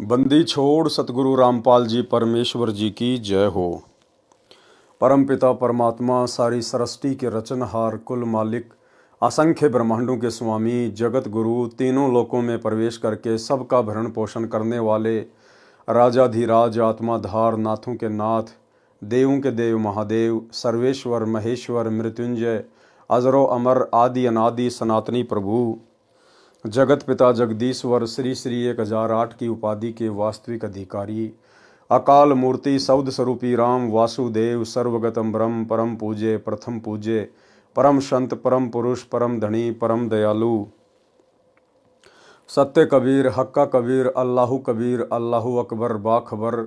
बंदी छोड़ सतगुरु रामपाल जी परमेश्वर जी की जय हो। परमपिता परमात्मा सारी सृष्टि के रचनहार कुल मालिक असंख्य ब्रह्मांडों के स्वामी जगत गुरु तीनों लोकों में प्रवेश करके सबका भरण पोषण करने वाले राजाधिराज आत्माधार नाथों के नाथ देवों के देव महादेव सर्वेश्वर महेश्वर मृत्युंजय अजरो अमर आदि अनादि सनातनी प्रभु जगत पिता जगदीश्वर श्री श्री 1008 की उपाधि के वास्तविक अधिकारी अकाल मूर्ति सौद स्वरूपी राम वासुदेव सर्वगतम ब्रह्म परम पूज्य प्रथम पूज्य परम संत परम पुरुष परम धनी परम दयालु सत्य कबीर हक्का कबीर अल्लाहु कबीर अल्लाहु अकबर बाखबर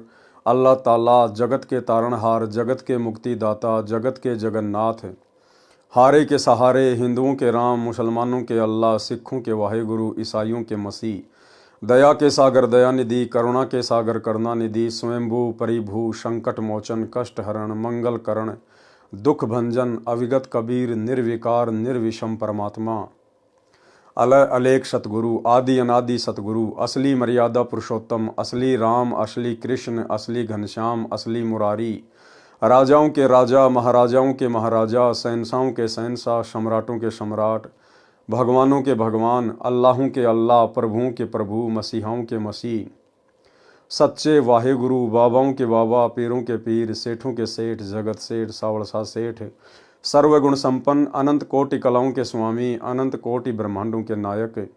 अल्लाह ताला जगत के तारणहार जगत के मुक्तिदाता जगत के जगन्नाथ हारे के सहारे हिंदुओं के राम मुसलमानों के अल्लाह सिखों के वाहेगुरु ईसाइयों के मसीह दया के सागर दयानिधि करुणा के सागर करुणानिधि स्वयंभू परिभू संकट मोचन कष्ट हरण मंगल करण दुख भंजन अविगत कबीर निर्विकार निर्विषम परमात्मा अलय अलेख सतगुरु आदि अनादि सतगुरु असली मर्यादा पुरुषोत्तम असली राम असली कृष्ण असली घनश्याम असली मुरारी राजाओं के राजा महाराजाओं के महाराजा शहंशाहों के शहंशाह सम्राटों के सम्राट भगवानों के भगवान अल्लाहों के अल्लाह प्रभुओं के प्रभु मसीहाओं के मसीह सच्चे वाहेगुरु बाबाओं के बाबा पीरों के पीर सेठों के सेठ जगत सेठ सावड़सा सेठ सर्वगुण संपन्न अनंत कोटि कलाओं के स्वामी अनंत कोटि ब्रह्मांडों के नायक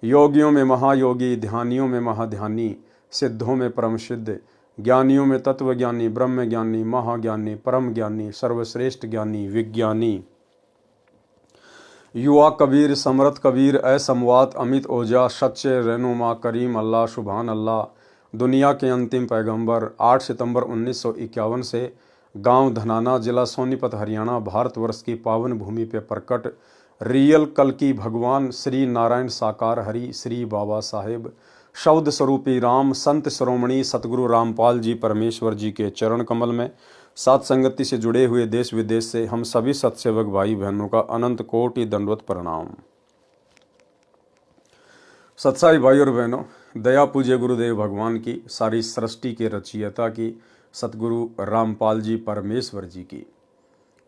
योगियों में महायोगी ध्यानियों में महाध्यानी सिद्धों में परम सिद्ध ज्ञानियों में तत्वज्ञानी ब्रह्म ज्ञानी महाज्ञानी परम ज्ञानी सर्वश्रेष्ठ ज्ञानी विज्ञानी युवा कबीर समरथ कबीर असमवात अमित ओजा सच्चे रेनुमा करीम अल्लाह सुभान अल्लाह दुनिया के अंतिम पैगंबर 8 सितंबर 1951 से गांव धनाना जिला सोनीपत हरियाणा भारतवर्ष की पावन भूमि पे प्रकट रियल कल की भगवान श्री नारायण साकार हरि श्री बाबा साहेब शब्द स्वरूपी राम संत श्रोमणी सतगुरु रामपाल जी परमेश्वर जी के चरण कमल में सात संगति से जुड़े हुए देश विदेश से हम सभी सत्सेवक भाई बहनों का अनंत कोटि दंडवत प्रणाम। सत्साई भाई और बहनों, दया पूज्य गुरुदेव भगवान की सारी सृष्टि के रचयिता की सतगुरु रामपाल जी परमेश्वर जी की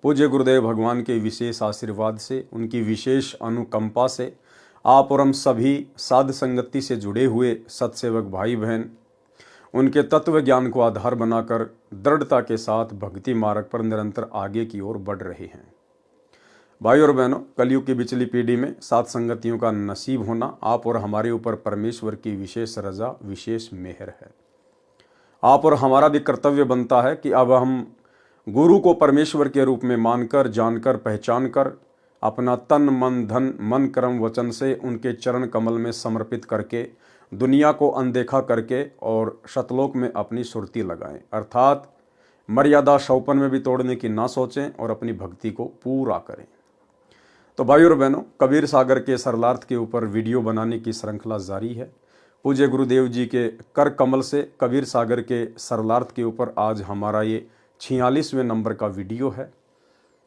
पूज्य गुरुदेव भगवान के विशेष आशीर्वाद से उनकी विशेष अनुकंपा से आप और हम सभी साध संगति से जुड़े हुए सत्सेवक भाई बहन उनके तत्व ज्ञान को आधार बनाकर दृढ़ता के साथ भक्ति मार्ग पर निरंतर आगे की ओर बढ़ रहे हैं। भाई और बहनों, कलयुग की बिचली पीढ़ी में साध संगतियों का नसीब होना आप और हमारे ऊपर परमेश्वर की विशेष रजा विशेष मेहर है। आप और हमारा भी कर्तव्य बनता है कि अब हम गुरु को परमेश्वर के रूप में मानकर जानकर पहचान कर अपना तन मन धन मन कर्म वचन से उनके चरण कमल में समर्पित करके दुनिया को अनदेखा करके और शतलोक में अपनी सुरती लगाएं, अर्थात मर्यादा शौपन में भी तोड़ने की ना सोचें और अपनी भक्ति को पूरा करें। तो भाई और बहनों, कबीर सागर के सरलार्थ के ऊपर वीडियो बनाने की श्रृंखला जारी है। पूज्य गुरुदेव जी के कर कमल से कबीर सागर के सरलार्थ के ऊपर आज हमारा ये 46वें नंबर का वीडियो है।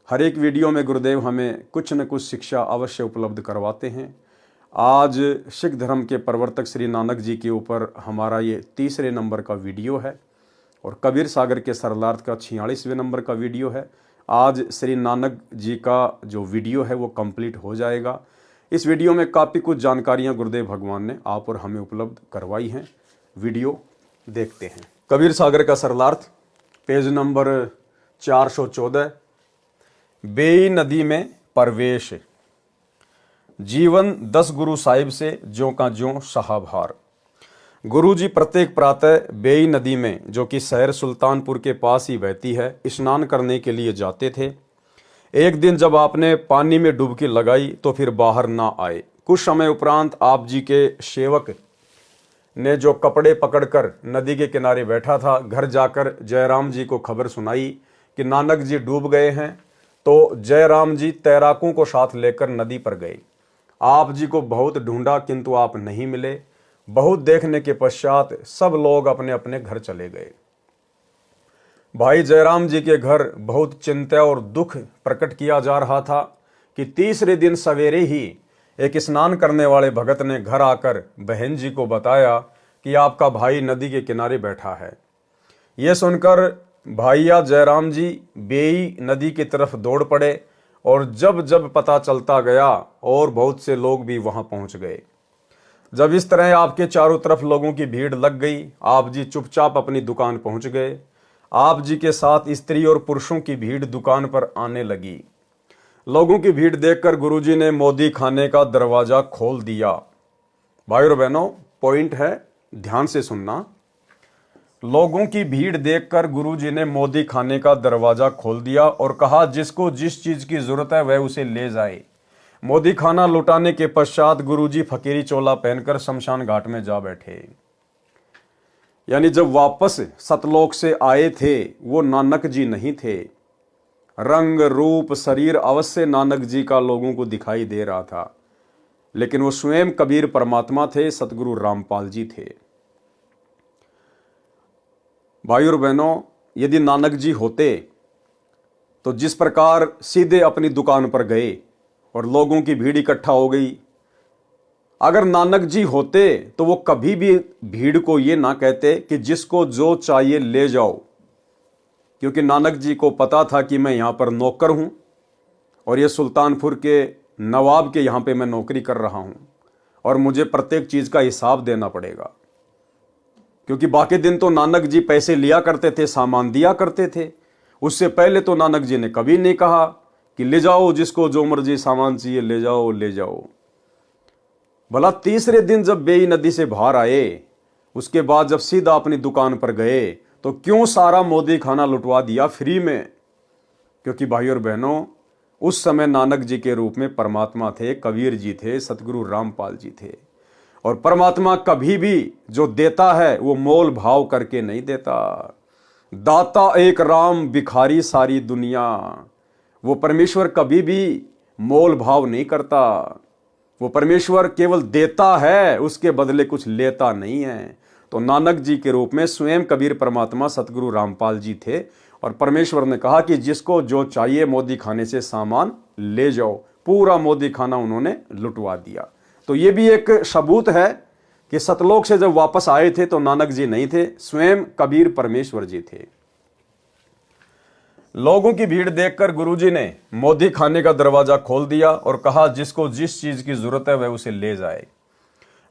हर एक वीडियो में गुरुदेव हमें कुछ न कुछ शिक्षा अवश्य उपलब्ध करवाते हैं। आज सिख धर्म के प्रवर्तक श्री नानक जी के ऊपर हमारा ये 3रे नंबर का वीडियो है और कबीर सागर के सरलार्थ का 46वें नंबर का वीडियो है। आज श्री नानक जी का जो वीडियो है वो कंप्लीट हो जाएगा। इस वीडियो में काफ़ी कुछ जानकारियाँ गुरुदेव भगवान ने आप और हमें उपलब्ध करवाई हैं। वीडियो देखते हैं। कबीर सागर का सरलार्थ पेज नंबर 414। बेई नदी में प्रवेश जीवन 10 गुरु साहिब से ज्यों का ज्यों सहाभार। गुरु जी प्रत्येक प्रातः बेई नदी में, जो कि शहर सुल्तानपुर के पास ही बहती है, स्नान करने के लिए जाते थे। एक दिन जब आपने पानी में डुबकी लगाई तो फिर बाहर ना आए। कुछ समय उपरांत आप जी के सेवक ने जो कपड़े पकड़कर नदी के किनारे बैठा था, घर जाकर जयराम जी को खबर सुनाई कि नानक जी डूब गए हैं। तो जयराम जी तैराकों को साथ लेकर नदी पर गए। आप जी को बहुत ढूंढा किंतु आप नहीं मिले। बहुत देखने के पश्चात सब लोग अपने अपने घर चले गए। भाई जयराम जी के घर बहुत चिंता और दुख प्रकट किया जा रहा था कि 3रे दिन सवेरे ही एक स्नान करने वाले भगत ने घर आकर बहन जी को बताया कि आपका भाई नदी के किनारे बैठा है। यह सुनकर भाइया जयराम जी बेई नदी की तरफ दौड़ पड़े और जब जब पता चलता गया और बहुत से लोग भी वहां पहुंच गए। जब इस तरह आपके चारों तरफ लोगों की भीड़ लग गई, आप जी चुपचाप अपनी दुकान पहुंच गए। आप जी के साथ स्त्री और पुरुषों की भीड़ दुकान पर आने लगी। लोगों की भीड़ देखकर गुरुजी ने मोदी खाने का दरवाजा खोल दिया। भाइयों और बहनों, पॉइंट है, ध्यान से सुनना। लोगों की भीड़ देखकर गुरुजी ने मोदी खाने का दरवाजा खोल दिया और कहा, जिसको जिस चीज की जरूरत है वह उसे ले जाए। मोदी खाना लुटाने के पश्चात गुरुजी फकीरी चोला पहनकर शमशान घाट में जा बैठे। यानी जब वापस सतलोक से आए थे वो नानक जी नहीं थे। रंग रूप शरीर अवश्य नानक जी का लोगों को दिखाई दे रहा था, लेकिन वो स्वयं कबीर परमात्मा थे, सतगुरु रामपाल जी थे। भाइयों और बहनों, यदि नानक जी होते तो जिस प्रकार सीधे अपनी दुकान पर गए और लोगों की भीड़ इकट्ठा हो गई, अगर नानक जी होते तो वो कभी भी भीड़ को ये ना कहते कि जिसको जो चाहिए ले जाओ, क्योंकि नानक जी को पता था कि मैं यहां पर नौकर हूं और ये सुल्तानपुर के नवाब के यहां पे मैं नौकरी कर रहा हूं और मुझे प्रत्येक चीज का हिसाब देना पड़ेगा। क्योंकि बाकी दिन तो नानक जी पैसे लिया करते थे, सामान दिया करते थे। उससे पहले तो नानक जी ने कभी नहीं कहा कि ले जाओ, जिसको जो मर्जी सामान चाहिए ले जाओ ले जाओ। भला तीसरे दिन जब बेई नदी से बाहर आए, उसके बाद जब सीधा अपनी दुकान पर गए, तो क्यों सारा मोदी खाना लुटवा दिया फ्री में? क्योंकि भाइयों और बहनों, उस समय नानक जी के रूप में परमात्मा थे, कबीर जी थे, सतगुरु रामपाल जी थे। और परमात्मा कभी भी जो देता है वो मोल भाव करके नहीं देता। दाता एक राम, भिखारी सारी दुनिया। वो परमेश्वर कभी भी मोल भाव नहीं करता। वो परमेश्वर केवल देता है, उसके बदले कुछ लेता नहीं है। तो नानक जी के रूप में स्वयं कबीर परमात्मा सतगुरु रामपाल जी थे और परमेश्वर ने कहा कि जिसको जो चाहिए मोदी खाने से सामान ले जाओ। पूरा मोदी खाना उन्होंने लुटवा दिया। तो ये भी एक सबूत है कि सतलोक से जब वापस आए थे तो नानक जी नहीं थे, स्वयं कबीर परमेश्वर जी थे। लोगों की भीड़ देखकर गुरुजी ने मोदी खाने का दरवाजा खोल दिया और कहा, जिसको जिस चीज की जरूरत है वह उसे ले जाए।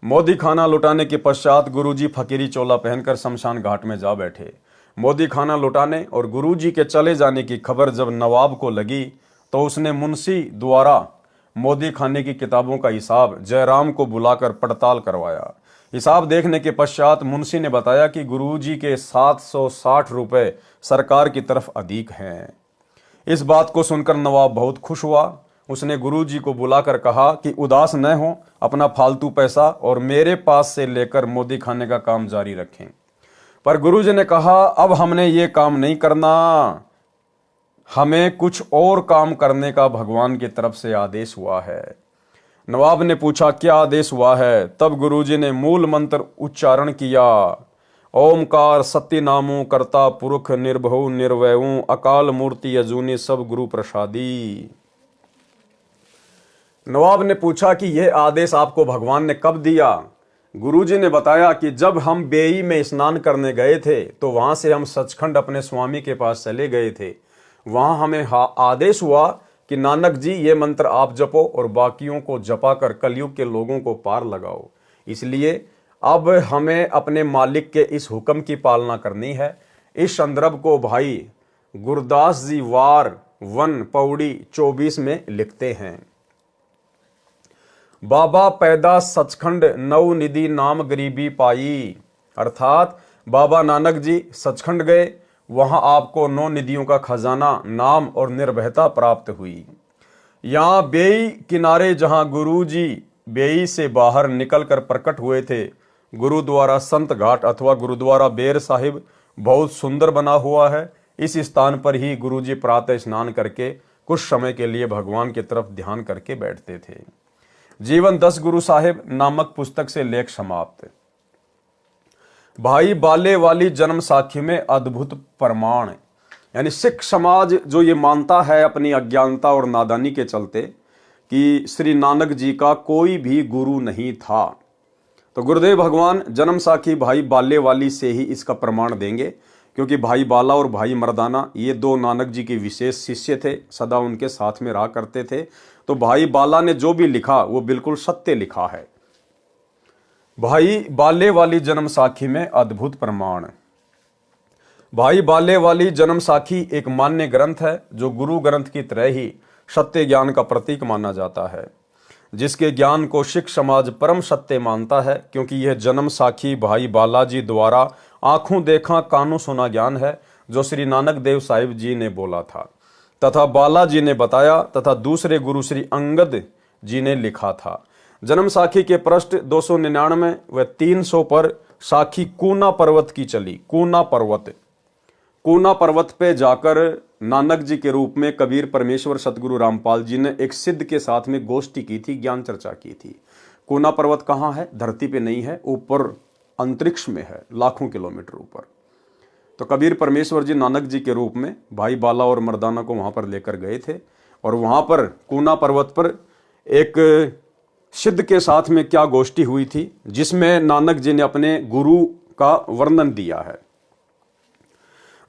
मोदी खाना लुटाने के पश्चात गुरुजी फकीरी चोला पहनकर शमशान घाट में जा बैठे। मोदी खाना लुटाने और गुरुजी के चले जाने की खबर जब नवाब को लगी तो उसने मुंशी द्वारा मोदी खाने की किताबों का हिसाब जयराम को बुलाकर पड़ताल करवाया। हिसाब देखने के पश्चात मुंशी ने बताया कि गुरुजी के 760 रुपए सरकार की तरफ अधिक हैं। इस बात को सुनकर नवाब बहुत खुश हुआ। उसने गुरुजी को बुलाकर कहा कि उदास न हो, अपना फालतू पैसा और मेरे पास से लेकर मोदी खाने का काम जारी रखें। पर गुरुजी ने कहा, अब हमने ये काम नहीं करना, हमें कुछ और काम करने का भगवान की तरफ से आदेश हुआ है। नवाब ने पूछा, क्या आदेश हुआ है? तब गुरुजी ने मूल मंत्र उच्चारण किया, ओमकार सत्य नामु कर्ता पुरुष निर्भव निर्वयु अकाल मूर्ति अजूनी सब गुरु प्रसादी। नवाब ने पूछा कि यह आदेश आपको भगवान ने कब दिया? गुरुजी ने बताया कि जब हम बेई में स्नान करने गए थे तो वहां से हम सचखंड अपने स्वामी के पास चले गए थे। वहां हमें आदेश हुआ कि नानक जी ये मंत्र आप जपो और बाकियों को जपा कर कलयुग के लोगों को पार लगाओ। इसलिए अब हमें अपने मालिक के इस हुक्म की पालना करनी है। इस संदर्भ को भाई गुरदास जी वार 1 पौड़ी 24 में लिखते हैं, बाबा पैदा सचखंड नौ निधि नाम गरीबी पाई। अर्थात बाबा नानक जी सचखंड गए, वहां आपको 9 निधियों का खजाना, नाम और निर्भयता प्राप्त हुई। यहां बेई किनारे जहां गुरु जी बेई से बाहर निकलकर प्रकट हुए थे, गुरुद्वारा संत घाट अथवा गुरुद्वारा बेर साहिब बहुत सुंदर बना हुआ है। इस स्थान पर ही गुरुजी प्रातः स्नान करके कुछ समय के लिए भगवान की तरफ ध्यान करके बैठते थे। जीवन 10 गुरु साहिब नामक पुस्तक से लेख समाप्त। भाई बाले वाली जन्म साखी में अद्भुत प्रमाण, यानी सिख समाज जो ये मानता है अपनी अज्ञानता और नादानी के चलते कि श्री नानक जी का कोई भी गुरु नहीं था, तो गुरुदेव भगवान जन्म साखी भाई बाले वाली से ही इसका प्रमाण देंगे, क्योंकि भाई बाला और भाई मर्दाना ये दो नानक जी के विशेष शिष्य थे, सदा उनके साथ में रहा करते थे। तो भाई बाला ने जो भी लिखा वो बिल्कुल सत्य लिखा है। भाई बाले वाली जन्म साखी में अद्भुत प्रमाण। भाई बाले वाली जन्म साखी एक मान्य ग्रंथ है जो गुरु ग्रंथ की तरह ही सत्य ज्ञान का प्रतीक माना जाता है, जिसके ज्ञान को सिख समाज परम सत्य मानता है, क्योंकि यह जन्म साखी भाई बालाजी द्वारा आंखों देखा कानों सुना ज्ञान है जो श्री नानक देव साहिब जी ने बोला था तथा बालाजी ने बताया तथा दूसरे गुरु श्री अंगद जी ने लिखा था। जन्म साखी के पृष्ठ 299 व 300 पर साखी कूना पर्वत की चली। कूना पर्वत पे जाकर नानक जी के रूप में कबीर परमेश्वर सतगुरु रामपाल जी ने एक सिद्ध के साथ में गोष्ठी की थी, ज्ञान चर्चा की थी। कूना पर्वत कहाँ है? धरती पे नहीं है, ऊपर अंतरिक्ष में है, लाखों किलोमीटर ऊपर। तो कबीर परमेश्वर जी नानक जी के रूप में भाई बाला और मर्दाना को वहां पर लेकर गए थे, और वहां पर कूना पर्वत पर एक सिद्ध के साथ में क्या गोष्ठी हुई थी, जिसमें नानक जी ने अपने गुरु का वर्णन दिया है।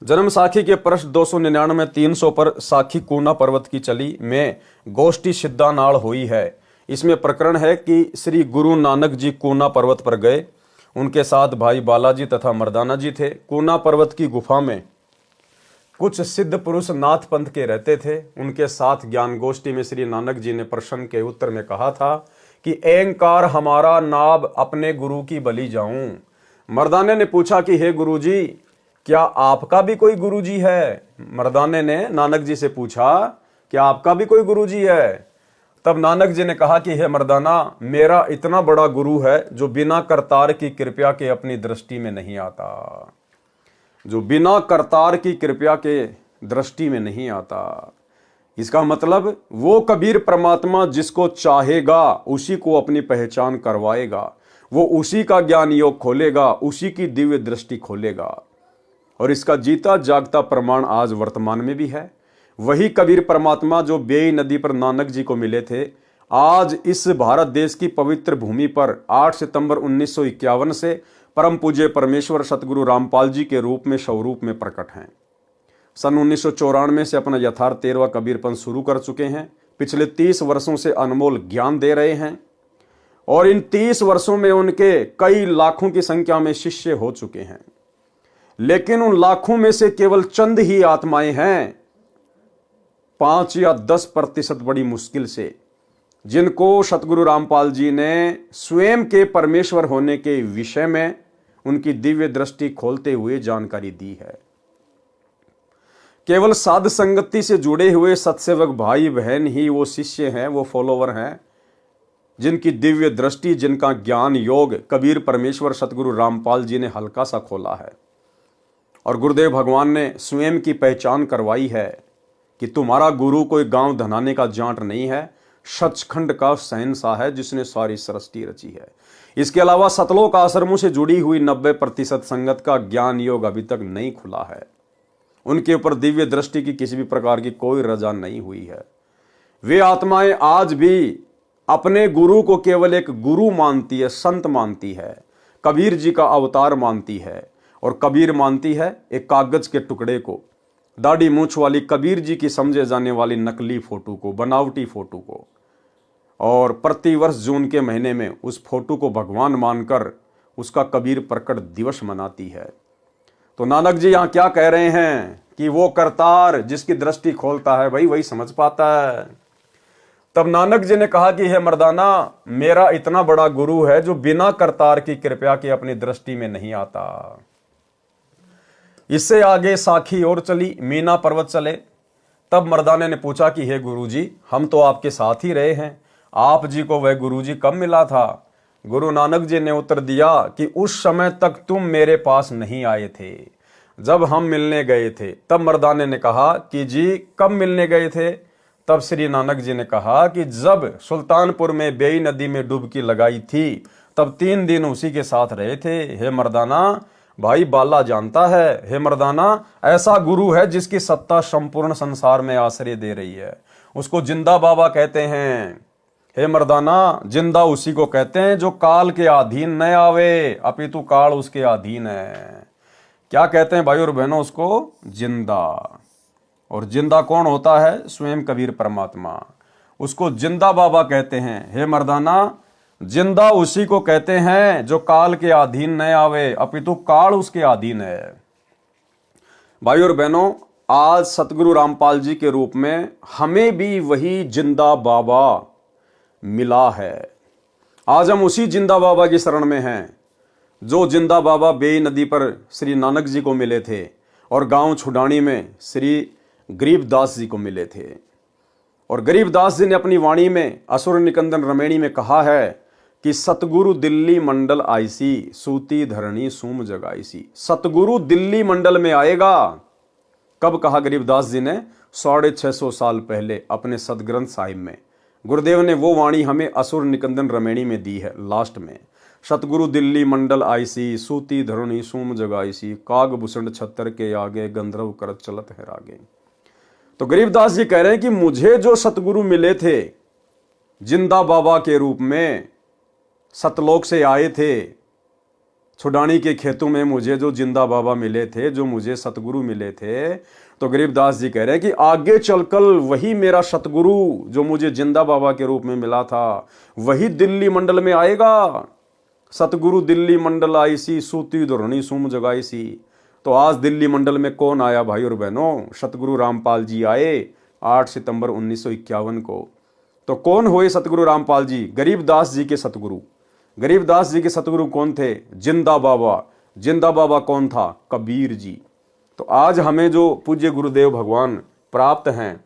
जन्म साखी के पृष्ठ 299 300 पर साखी कूना पर्वत की चली में गोष्ठी सिद्धा नाल हुई है। इसमें प्रकरण है कि श्री गुरु नानक जी कूना पर्वत पर गए, उनके साथ भाई बालाजी तथा मर्दाना जी थे। कूना पर्वत की गुफा में कुछ सिद्ध पुरुष नाथ पंथ के रहते थे। उनके साथ ज्ञान गोष्ठी में श्री नानक जी ने प्रश्न के उत्तर में कहा था कि अहंकार हमारा नाभ अपने गुरु की बलि जाऊं। मर्दाने ने पूछा कि हे गुरु जी, क्या आपका भी कोई गुरुजी है? मर्दाने ने नानक जी से पूछा, क्या आपका भी कोई गुरुजी है? तब नानक जी ने कहा कि हे मर्दाना, मेरा इतना बड़ा गुरु है जो बिना करतार की कृपा के अपनी दृष्टि में नहीं आता, जो बिना करतार की कृपा के दृष्टि में नहीं आता। इसका मतलब वो कबीर परमात्मा जिसको चाहेगा उसी को अपनी पहचान करवाएगा, वो उसी का ज्ञान योग खोलेगा, उसी की दिव्य दृष्टि खोलेगा। और इसका जीता जागता प्रमाण आज वर्तमान में भी है। वही कबीर परमात्मा जो बेई नदी पर नानक जी को मिले थे, आज इस भारत देश की पवित्र भूमि पर 8 सितंबर 1951 से परम पूज्य परमेश्वर सतगुरु रामपाल जी के रूप में स्वरूप में प्रकट हैं। सन 1994 से अपना यथार्थ 13वां कबीरपंथ शुरू कर चुके हैं। पिछले 30 वर्षों से अनमोल ज्ञान दे रहे हैं, और इन 30 वर्षों में उनके कई लाखों की संख्या में शिष्य हो चुके हैं। लेकिन उन लाखों में से केवल चंद ही आत्माएं हैं, 5 या 10% बड़ी मुश्किल से, जिनको सतगुरु रामपाल जी ने स्वयं के परमेश्वर होने के विषय में उनकी दिव्य दृष्टि खोलते हुए जानकारी दी है। केवल साध संगति से जुड़े हुए सत्सेवक भाई बहन ही वो शिष्य हैं, वो फॉलोवर हैं, जिनकी दिव्य दृष्टि, जिनका ज्ञान योग कबीर परमेश्वर सतगुरु रामपाल जी ने हल्का सा खोला है। और गुरुदेव भगवान ने स्वयं की पहचान करवाई है कि तुम्हारा गुरु कोई गांव धनाने का जांट नहीं है, सचखंड का शहंशाह है जिसने सारी सृष्टि रची है। इसके अलावा सतलोक आश्रमों से जुड़ी हुई 90% संगत का ज्ञान योग अभी तक नहीं खुला है। उनके ऊपर दिव्य दृष्टि की किसी भी प्रकार की कोई रजा नहीं हुई है। वे आत्माएं आज भी अपने गुरु को केवल एक गुरु मानती है, संत मानती है, कबीर जी का अवतार मानती है, और कबीर मानती है एक कागज के टुकड़े को, दाढ़ी मूछ वाली कबीर जी की समझे जाने वाली नकली फोटो को, बनावटी फोटो को, और प्रतिवर्ष जून के महीने में उस फोटो को भगवान मानकर उसका कबीर प्रकट दिवस मनाती है। तो नानक जी यहाँ क्या कह रहे हैं कि वो करतार जिसकी दृष्टि खोलता है भाई वही समझ पाता है। तब नानक जी ने कहा कि हे मर्दाना, मेरा इतना बड़ा गुरु है जो बिना करतार की कृपा के अपनी दृष्टि में नहीं आता। इससे आगे साखी और चली, मीना पर्वत चले। तब मर्दाने ने पूछा कि हे गुरुजी, हम तो आपके साथ ही रहे हैं, आप जी को वह गुरुजी कब मिला था? गुरु नानक जी ने उत्तर दिया कि उस समय तक तुम मेरे पास नहीं आए थे, जब हम मिलने गए थे। तब मर्दाने ने कहा कि जी कब मिलने गए थे? तब श्री नानक जी ने कहा कि जब सुल्तानपुर में बेई नदी में डुबकी लगाई थी तब 3 दिन उसी के साथ रहे थे। हे मर्दाना, भाई बाला जानता है, हे मर्दाना, ऐसा गुरु है जिसकी सत्ता संपूर्ण संसार में आश्रय दे रही है, उसको जिंदा बाबा कहते हैं। हे मर्दाना, जिंदा उसी को कहते हैं जो काल के अधीन न आवे, अपितु काल उसके अधीन है। क्या कहते हैं भाई और बहनों उसको? जिंदा। और जिंदा कौन होता है? स्वयं कबीर परमात्मा। उसको जिंदा बाबा कहते हैं। हे मर्दाना, जिंदा उसी को कहते हैं जो काल के अधीन न आवे, अपितु काल उसके अधीन है। भाई और बहनों, आज सतगुरु रामपाल जी के रूप में हमें भी वही जिंदा बाबा मिला है। आज हम उसी जिंदा बाबा की शरण में हैं जो जिंदा बाबा बेई नदी पर श्री नानक जी को मिले थे और गांव छुडानी में श्री गरीबदास जी को मिले थे। और गरीबदास जी ने अपनी वाणी में असुर निकंदन रमेणी में कहा है कि सतगुरु दिल्ली मंडल आईसी, सूती धरणी सूम जगाईसी। सतगुरु दिल्ली मंडल में आएगा। कब कहा गरीबदास जी ने? 650 साल पहले अपने सदग्रंथ साहिब में। गुरुदेव ने वो वाणी हमें असुर निकंदन रमेणी में दी है लास्ट में। सतगुरु दिल्ली मंडल आईसी, सूती धरणी सूम जगाईसी, काग भूषण छत्तर के आगे, गंधर्व करत चलत है रागे। तो गरीबदास जी कह रहे हैं कि मुझे जो सतगुरु मिले थे जिंदा बाबा के रूप में, सतलोक से आए थे, छुडानी के खेतों में मुझे जो जिंदा बाबा मिले थे, जो मुझे सतगुरु मिले थे, तो गरीबदास जी कह रहे हैं कि आगे चलकर वही मेरा सतगुरु जो मुझे जिंदा बाबा के रूप में मिला था, वही दिल्ली मंडल में आएगा। सतगुरु दिल्ली मंडल आईसी, सूती धरणी सूम जगाईसी। तो आज दिल्ली मंडल में कौन आया भाई और बहनों? सतगुरु रामपाल जी आए 8 सितंबर 1951 को। तो कौन हुए सतगुरु रामपाल जी? गरीबदास जी के सतगुरु। गरीबदास जी के सतगुरु कौन थे? जिंदा बाबा। जिंदा बाबा कौन था? कबीर जी। तो आज हमें जो पूज्य गुरुदेव भगवान प्राप्त हैं,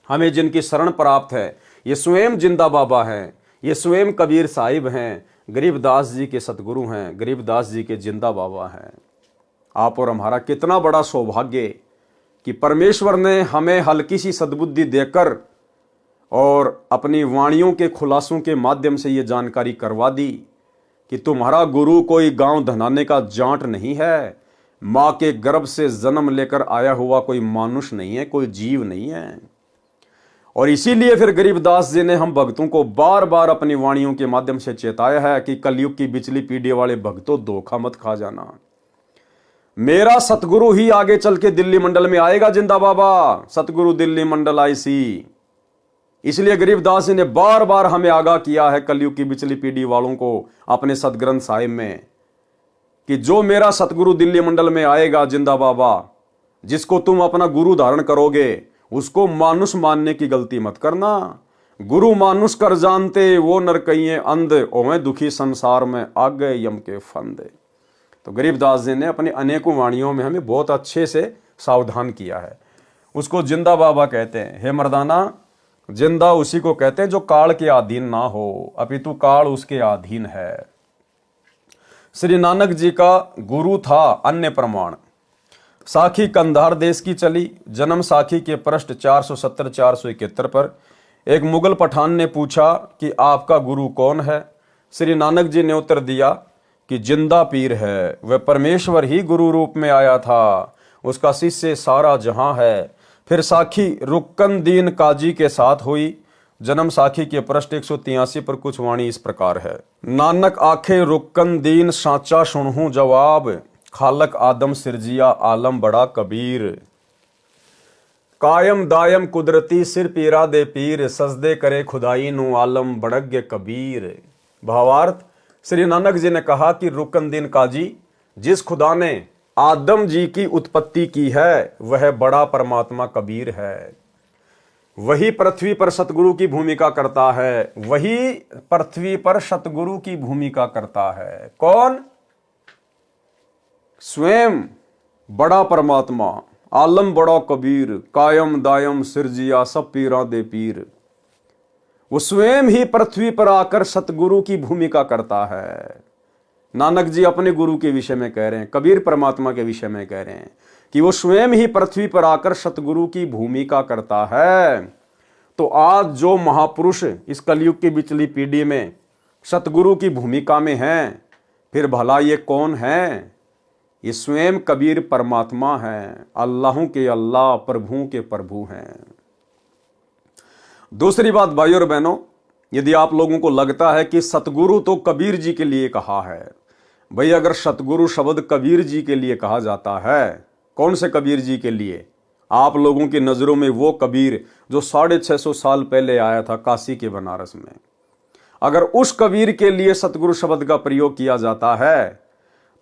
हमें जिनकी शरण प्राप्त है, ये स्वयं जिंदा बाबा हैं, ये स्वयं कबीर साहिब हैं, गरीबदास जी के सतगुरु हैं, गरीबदास जी के जिंदा बाबा हैं। आप और हमारा कितना बड़ा सौभाग्य कि परमेश्वर ने हमें हल्की सी सद्बुद्धि देकर और अपनी वाणियों के खुलासों के माध्यम से ये जानकारी करवा दी कि तुम्हारा गुरु कोई गांव धनाने का जांट नहीं है, माँ के गर्भ से जन्म लेकर आया हुआ कोई मानुष नहीं है, कोई जीव नहीं है। और इसीलिए फिर गरीबदास जी ने हम भक्तों को बार बार अपनी वाणियों के माध्यम से चेताया है कि कलयुग की बिचली पीढ़ी वाले भक्तों, धोखा मत खा जाना। मेरा सतगुरु ही आगे चल के दिल्ली मंडल में आएगा, जिंदा बाबा। सतगुरु दिल्ली मंडल आईसी। इसलिए गरीबदास जी ने बार बार हमें आगाह किया है कलयुग की बिचली पीढ़ी वालों को अपने सदग्रंथ साहिब में कि जो मेरा सतगुरु दिल्ली मंडल में आएगा, जिंदा बाबा, जिसको तुम अपना गुरु धारण करोगे, उसको मानुष मानने की गलती मत करना। गुरु मानुष कर जानते, वो नर कहिए अंध, ओवे दुखी संसार में आ गए यम के फंदे। तो गरीबदास जी ने अपनी अनेकों वाणियों में हमें बहुत अच्छे से सावधान किया है। उसको जिंदा बाबा कहते हैं। हे मर्दाना, जिंदा उसी को कहते हैं जो काल के अधीन ना हो, अपितु काल उसके अधीन है। श्री नानक जी का गुरु था अन्य प्रमाण। साखी कंधार देश की चली। जन्म साखी के पृष्ठ 470-471 पर एक मुगल पठान ने पूछा कि आपका गुरु कौन है? श्री नानक जी ने उत्तर दिया कि जिंदा पीर है, वह परमेश्वर ही गुरु रूप में आया था, उसका शिष्य सारा जहां है। फिर साखी रुक्कन दीन काजी के साथ हुई। जन्म साखी के पृष्ठ 183 पर कुछ वाणी इस प्रकार है। नानक आखे रुक्कन दीन साचा सुनहूं जवाब, खालक आदम सिरजिया आलम बड़ा कबीर। कायम दायम कुदरती सिर पीरा दे पीर, सजदे करे खुदाई नु आलम बड़ग्य कबीर। भावार्थ, श्री नानक जी ने कहा कि रुकन दीन काजी, जिस खुदा ने आदम जी की उत्पत्ति की है, वह बड़ा परमात्मा कबीर है। वही पृथ्वी पर सतगुरु की भूमिका करता है, वही पृथ्वी पर सतगुरु की भूमिका करता है। कौन? स्वयं बड़ा परमात्मा, आलम बड़ा कबीर, कायम दायम सिरजिया सब पीरा दे पीर। वो स्वयं ही पृथ्वी पर आकर सतगुरु की भूमिका करता है। नानक जी अपने गुरु के विषय में कह रहे हैं, कबीर परमात्मा के विषय में कह रहे हैं कि वो स्वयं ही पृथ्वी पर आकर सतगुरु की भूमिका करता है। तो आज जो महापुरुष इस कलयुग की बिचली पीढ़ी में सतगुरु की भूमिका में हैं, फिर भला ये कौन है? ये स्वयं कबीर परमात्मा है, अल्लाहों के अल्लाह, प्रभुओं के प्रभु हैं। दूसरी बात भाइयों और बहनों, यदि आप लोगों को लगता है कि सतगुरु तो कबीर जी के लिए कहा है, भाई अगर सतगुरु शब्द कबीर जी के लिए कहा जाता है, कौन से कबीर जी के लिए? आप लोगों की नजरों में वो कबीर जो 650 साल पहले आया था काशी के बनारस में, अगर उस कबीर के लिए सतगुरु शब्द का प्रयोग किया जाता है,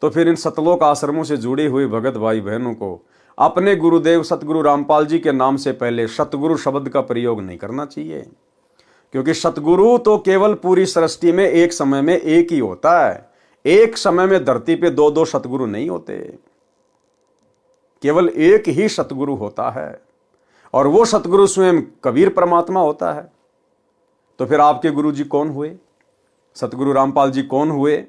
तो फिर इन सतलोक आश्रमों से जुड़े हुए भगत भाई बहनों को अपने गुरुदेव सतगुरु रामपाल जी के नाम से पहले सतगुरु शब्द का प्रयोग नहीं करना चाहिए, क्योंकि सतगुरु तो केवल पूरी सृष्टि में एक समय में एक ही होता है। एक समय में धरती पे दो दो सतगुरु नहीं होते, केवल एक ही सतगुरु होता है, और वो सतगुरु स्वयं कबीर परमात्मा होता है। तो फिर आपके गुरु जी कौन हुए? सतगुरु रामपाल जी कौन हुए?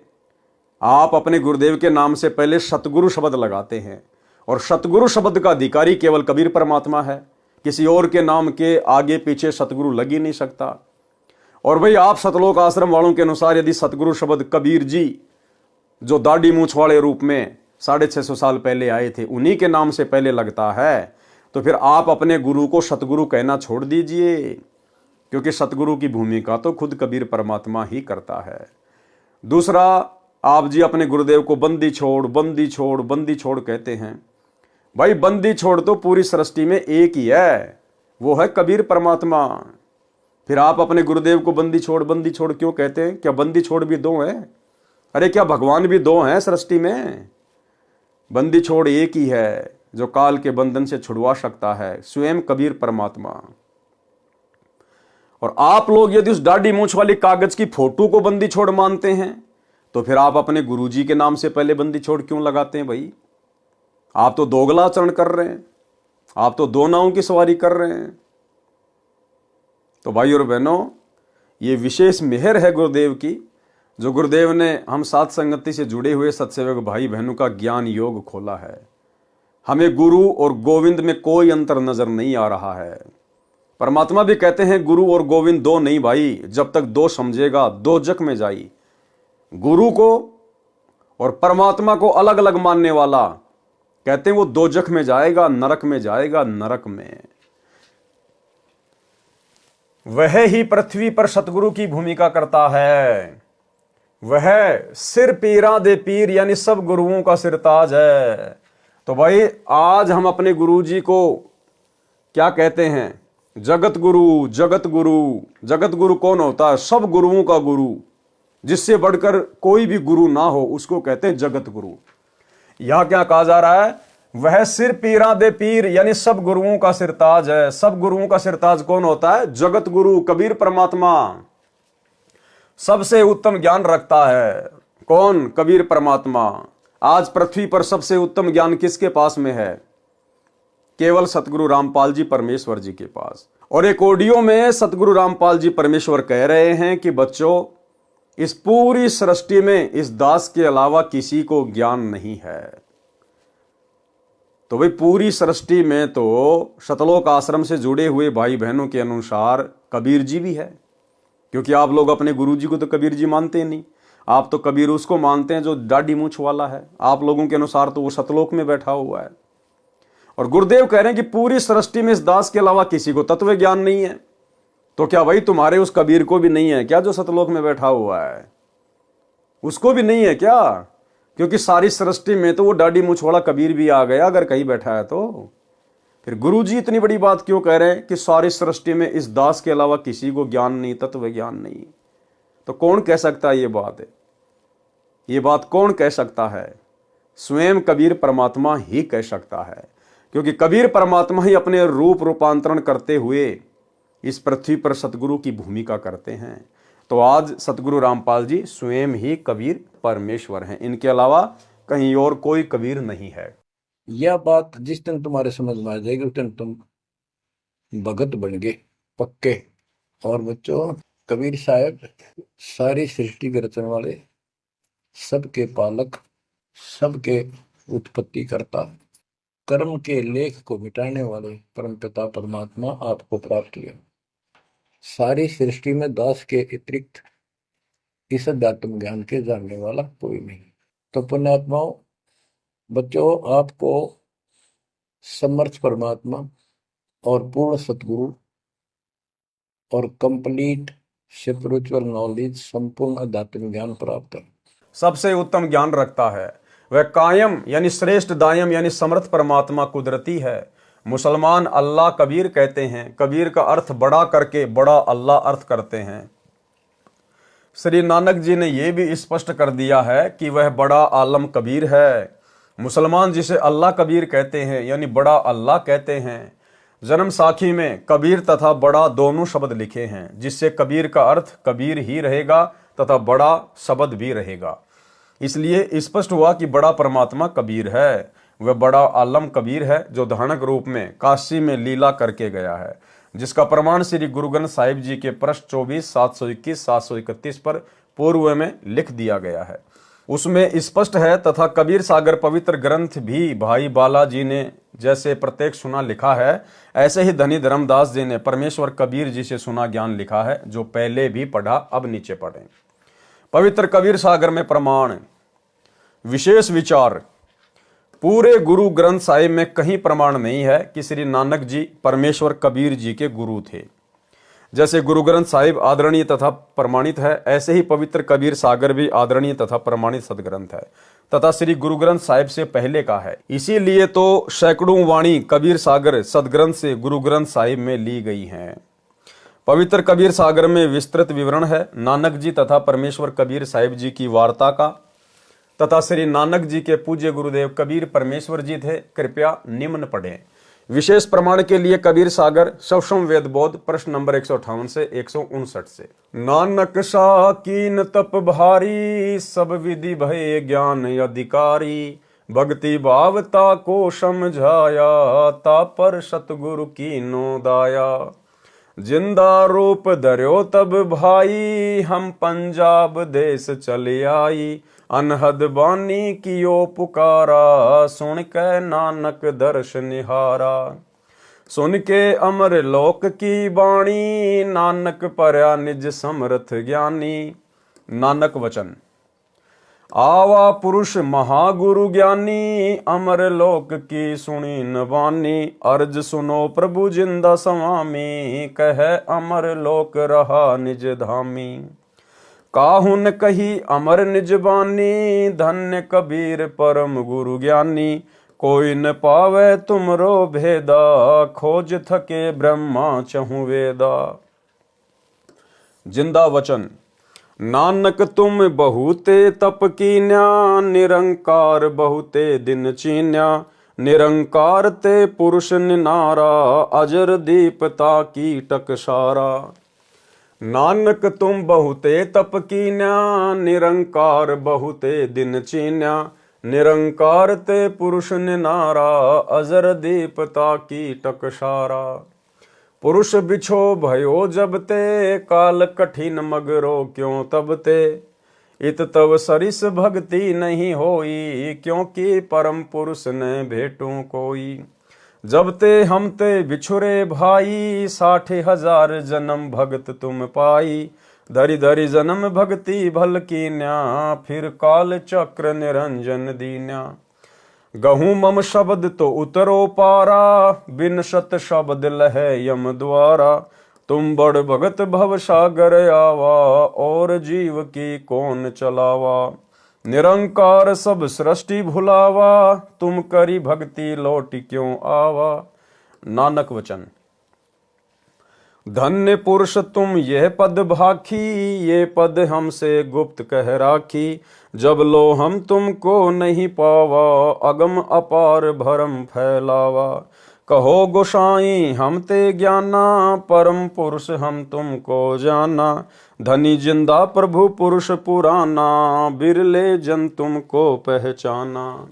आप अपने गुरुदेव के नाम से पहले सतगुरु शब्द लगाते हैं, और सतगुरु शब्द का अधिकारी केवल कबीर परमात्मा है, किसी और के नाम के आगे पीछे सतगुरु लग ही नहीं सकता। और भाई आप सतलोक आश्रम वालों के अनुसार यदि सतगुरु शब्द कबीर जी जो दाढ़ी मूछ वाले रूप में 650 साल पहले आए थे उन्हीं के नाम से पहले लगता है, तो फिर आप अपने गुरु को सतगुरु कहना छोड़ दीजिए, क्योंकि सतगुरु की भूमिका तो खुद कबीर परमात्मा ही करता है। दूसरा, आप जी अपने गुरुदेव को बंदी छोड़ बंदी छोड़ बंदी छोड़ कहते हैं। भाई बंदी छोड़ तो पूरी सृष्टि में एक ही है, वो है कबीर परमात्मा। फिर आप अपने गुरुदेव को बंदी छोड़ क्यों कहते हैं? क्या बंदी छोड़ भी दो हैं? अरे क्या भगवान भी दो हैं सृष्टि में? बंदी छोड़ एक ही है जो काल के बंधन से छुड़वा सकता है, स्वयं कबीर परमात्मा। और आप लोग यदि उस दाढ़ी मूछ वाली कागज की फोटो को बंदी छोड़ मानते हैं, तो फिर आप अपने गुरुजी के नाम से पहले बंदी छोड़ क्यों लगाते हैं? भाई आप तो दोगला आचरण कर रहे हैं, आप तो दो नावों की सवारी कर रहे हैं। तो भाई और बहनों, ये विशेष मेहर है गुरुदेव की, जो गुरुदेव ने हम साथ संगति से जुड़े हुए सत्सेवक भाई बहनों का ज्ञान योग खोला है। हमें गुरु और गोविंद में कोई अंतर नजर नहीं आ रहा है। परमात्मा भी कहते हैं गुरु और गोविंद दो नहीं भाई, जब तक दो समझेगा दो जग में जाई। गुरु को और परमात्मा को अलग अलग मानने वाला कहते हैं वो दो जग में जाएगा, नरक में जाएगा, नरक में। वह ही पृथ्वी पर सतगुरु की भूमिका करता है, वह सिर पीरा दे पीर यानी सब गुरुओं का सिरताज है। तो भाई आज हम अपने गुरु जी को क्या कहते हैं? जगत गुरु। जगत गुरु, जगत गुरु कौन होता है? सब गुरुओं का गुरु, जिससे बढ़कर कोई भी गुरु ना हो उसको कहते हैं जगत गुरु। यहां क्या कहा जा रहा है? वह सिर पीरा दे पीर यानी सब गुरुओं का सिरताज है। सब गुरुओं का सिरताज कौन होता है? जगत गुरु, कबीर परमात्मा। सबसे उत्तम ज्ञान रखता है कौन? कबीर परमात्मा। आज पृथ्वी पर सबसे उत्तम ज्ञान किसके पास में है? केवल सतगुरु रामपाल जी परमेश्वर जी के पास। और एक ऑडियो में सतगुरु रामपाल जी परमेश्वर कह रहे हैं कि बच्चों, इस पूरी सृष्टि में इस दास के अलावा किसी को ज्ञान नहीं है। तो भाई पूरी सृष्टि में तो सतलोक आश्रम से जुड़े हुए भाई बहनों के अनुसार कबीर जी भी है, क्योंकि आप लोग अपने गुरु जी को तो कबीर जी मानते नहीं। आप तो कबीर उसको मानते हैं जो दाढ़ी मूछ वाला है। आप लोगों के अनुसार तो वो सतलोक में बैठा हुआ है। और गुरुदेव कह रहे हैं कि पूरी सृष्टि में इस दास के अलावा किसी को तत्व ज्ञान नहीं है। तो क्या भाई तुम्हारे उस कबीर को भी नहीं है क्या जो सतलोक में बैठा हुआ है? उसको भी नहीं है क्या? क्योंकि सारी सृष्टि में तो वो दाढ़ी मूछ वाला कबीर भी आ गया अगर कहीं बैठा है तो। फिर गुरु जी इतनी बड़ी बात क्यों कह रहे हैं कि सारी सृष्टि में इस दास के अलावा किसी को ज्ञान नहीं, तत्व ज्ञान नहीं? तो कौन कह सकता है ये बात? ये बात कौन कह सकता है? स्वयं कबीर परमात्मा ही कह सकता है, क्योंकि कबीर परमात्मा ही अपने रूप रूपांतरण करते हुए इस पृथ्वी पर सतगुरु की भूमिका करते हैं। तो आज सतगुरु रामपाल जी स्वयं ही कबीर परमेश्वर हैं, इनके अलावा कहीं और कोई कबीर नहीं है। यह बात जिस दिन तुम्हारे समझ में आ जाएगी उस दिन तुम भगत बन गए पक्के। और बच्चों, कबीर साहब सारी सृष्टि के रचने वाले, सबके पालक, सबके उत्पत्ति करता, कर्म के लेख को मिटाने वाले परमपिता परमात्मा आपको प्राप्त हुए। सारी सृष्टि में दास के अतिरिक्त इस अध्यात्म ज्ञान के जानने वाला कोई नहीं। तो पुण्यात्माओं, बच्चों, आपको समर्थ परमात्मा और पूर्ण सतगुरु और कंप्लीट स्पिरिचुअल नॉलेज, संपूर्ण आध्यात्मिक ज्ञान प्राप्त है। सबसे उत्तम ज्ञान रखता है। वह कायम यानी श्रेष्ठ, दायम यानी समर्थ परमात्मा कुदरती है। मुसलमान अल्लाह कबीर कहते हैं। कबीर का अर्थ बड़ा करके बड़ा अल्लाह अर्थ करते हैं। श्री नानक जी ने यह भी स्पष्ट कर दिया है कि वह बड़ा आलम कबीर है। मुसलमान जिसे अल्लाह कबीर कहते हैं यानी बड़ा अल्लाह कहते हैं। जन्म साखी में कबीर तथा बड़ा दोनों शब्द लिखे हैं, जिससे कबीर का अर्थ कबीर ही रहेगा तथा बड़ा शब्द भी रहेगा। इसलिए स्पष्ट हुआ कि बड़ा परमात्मा कबीर है। वह बड़ा आलम कबीर है जो धानक रूप में काशी में लीला करके गया है, जिसका प्रमाण श्री गुरु ग्रंथ साहिब जी के पृष्ठ 24, 721, 731 पर पूर्व में लिख दिया गया है। उसमें स्पष्ट है। तथा कबीर सागर पवित्र ग्रंथ भी भाई बालाजी ने जैसे प्रत्येक सुना लिखा है, ऐसे ही धनी धर्मदास जी ने परमेश्वर कबीर जी से सुना ज्ञान लिखा है, जो पहले भी पढ़ा अब नीचे पढ़ें। पवित्र कबीर सागर में प्रमाण विशेष विचार। पूरे गुरु ग्रंथ साहिब में कहीं प्रमाण नहीं है कि श्री नानक जी परमेश्वर कबीर जी के गुरु थे। जैसे गुरु ग्रंथ साहिब आदरणीय तथा प्रमाणित है, ऐसे ही पवित्र कबीर सागर भी आदरणीय तथा प्रमाणित सदग्रंथ है तथा श्री गुरु ग्रंथ साहिब से पहले का है। इसीलिए तो सैकड़ों वाणी कबीर सागर सदग्रंथ से गुरु ग्रंथ साहिब में ली गई हैं। पवित्र कबीर सागर में विस्तृत विवरण है नानक जी तथा परमेश्वर कबीर साहिब जी की वार्ता का तथा श्री नानक जी के पूज्य गुरुदेव कबीर परमेश्वर जी थे। कृपया निम्न पढ़ें। विशेष प्रमाण के लिए कबीर सागर सवसम वेद बोध प्रश्न नंबर 158 से 159 से। नानक शाकीन तप भारी, सब विधि भय ज्ञान अधिकारी। भक्ति भावता को समझाया, ता पर सतगुरु की नो दाया। जिंदा रूप धर्यो तब भाई, हम पंजाब देश चले आई। अनहद बानी कियो पुकारा, सुन के नानक दर्श निहारा। सुन के अमर लोक की बाणी, नानक परया निज समर्थ ज्ञानी। नानक वचन आवा पुरुष महागुरु ज्ञानी, अमर लोक की सुनी न बानी। अर्ज सुनो प्रभु जिंदा स्वामी, कह अमर लोक रहा निज धामी। काहुन कही अमर निज बानी, धन्य कबीर परम गुरु ज्ञानी। कोई न पावे तुमरो भेदा, खोज थके ब्रह्मा चहु वेदा। जिंदा वचन नानक तुम बहुते तप कीन्या, निरंकार बहुते दिन चीन्या। निरंकार ते पुरुष निनारा, अजर दीपता की टकसारा। नानक तुम बहुते तप कीन्या, निरंकार बहुते दिन चीन्या। निरंकार ते पुरुष निनारा, अजर दीपता की टकसारा। पुरुष बिछो भयो जब ते, काल कठिन मगरो क्यों तब ते। इत तब सरिस भक्ति नहीं होई, क्योंकि परम पुरुष ने भेटू कोई। जब ते हम ते बिछुरे भाई, 60,000 जन्म भगत तुम पाई। धरि धरि जन्म भक्ति भल कीन्या, फिर काल चक्र निरंजन दीन्या। गहूं मम शब्द तो उतरो पारा, बिन शत शब्द लहे यम द्वारा। तुम बड़ भगत भव सागर आवा, और जीव की कौन चलावा। निरंकार सब सृष्टि भुलावा, तुम करी भक्ति लौट क्यों आवा। नानक वचन धन्य पुरुष तुम यह पद भाखी, ये पद हमसे गुप्त कह राखी। जब लो हम तुमको नहीं पावा, अगम अपार भरम फैलावा। कहो गोसाई हम ते ज्ञाना, परम पुरुष हम तुमको जाना। धनी जिंदा प्रभु पुरुष पुराना, बिरले जन तुमको पहचाना।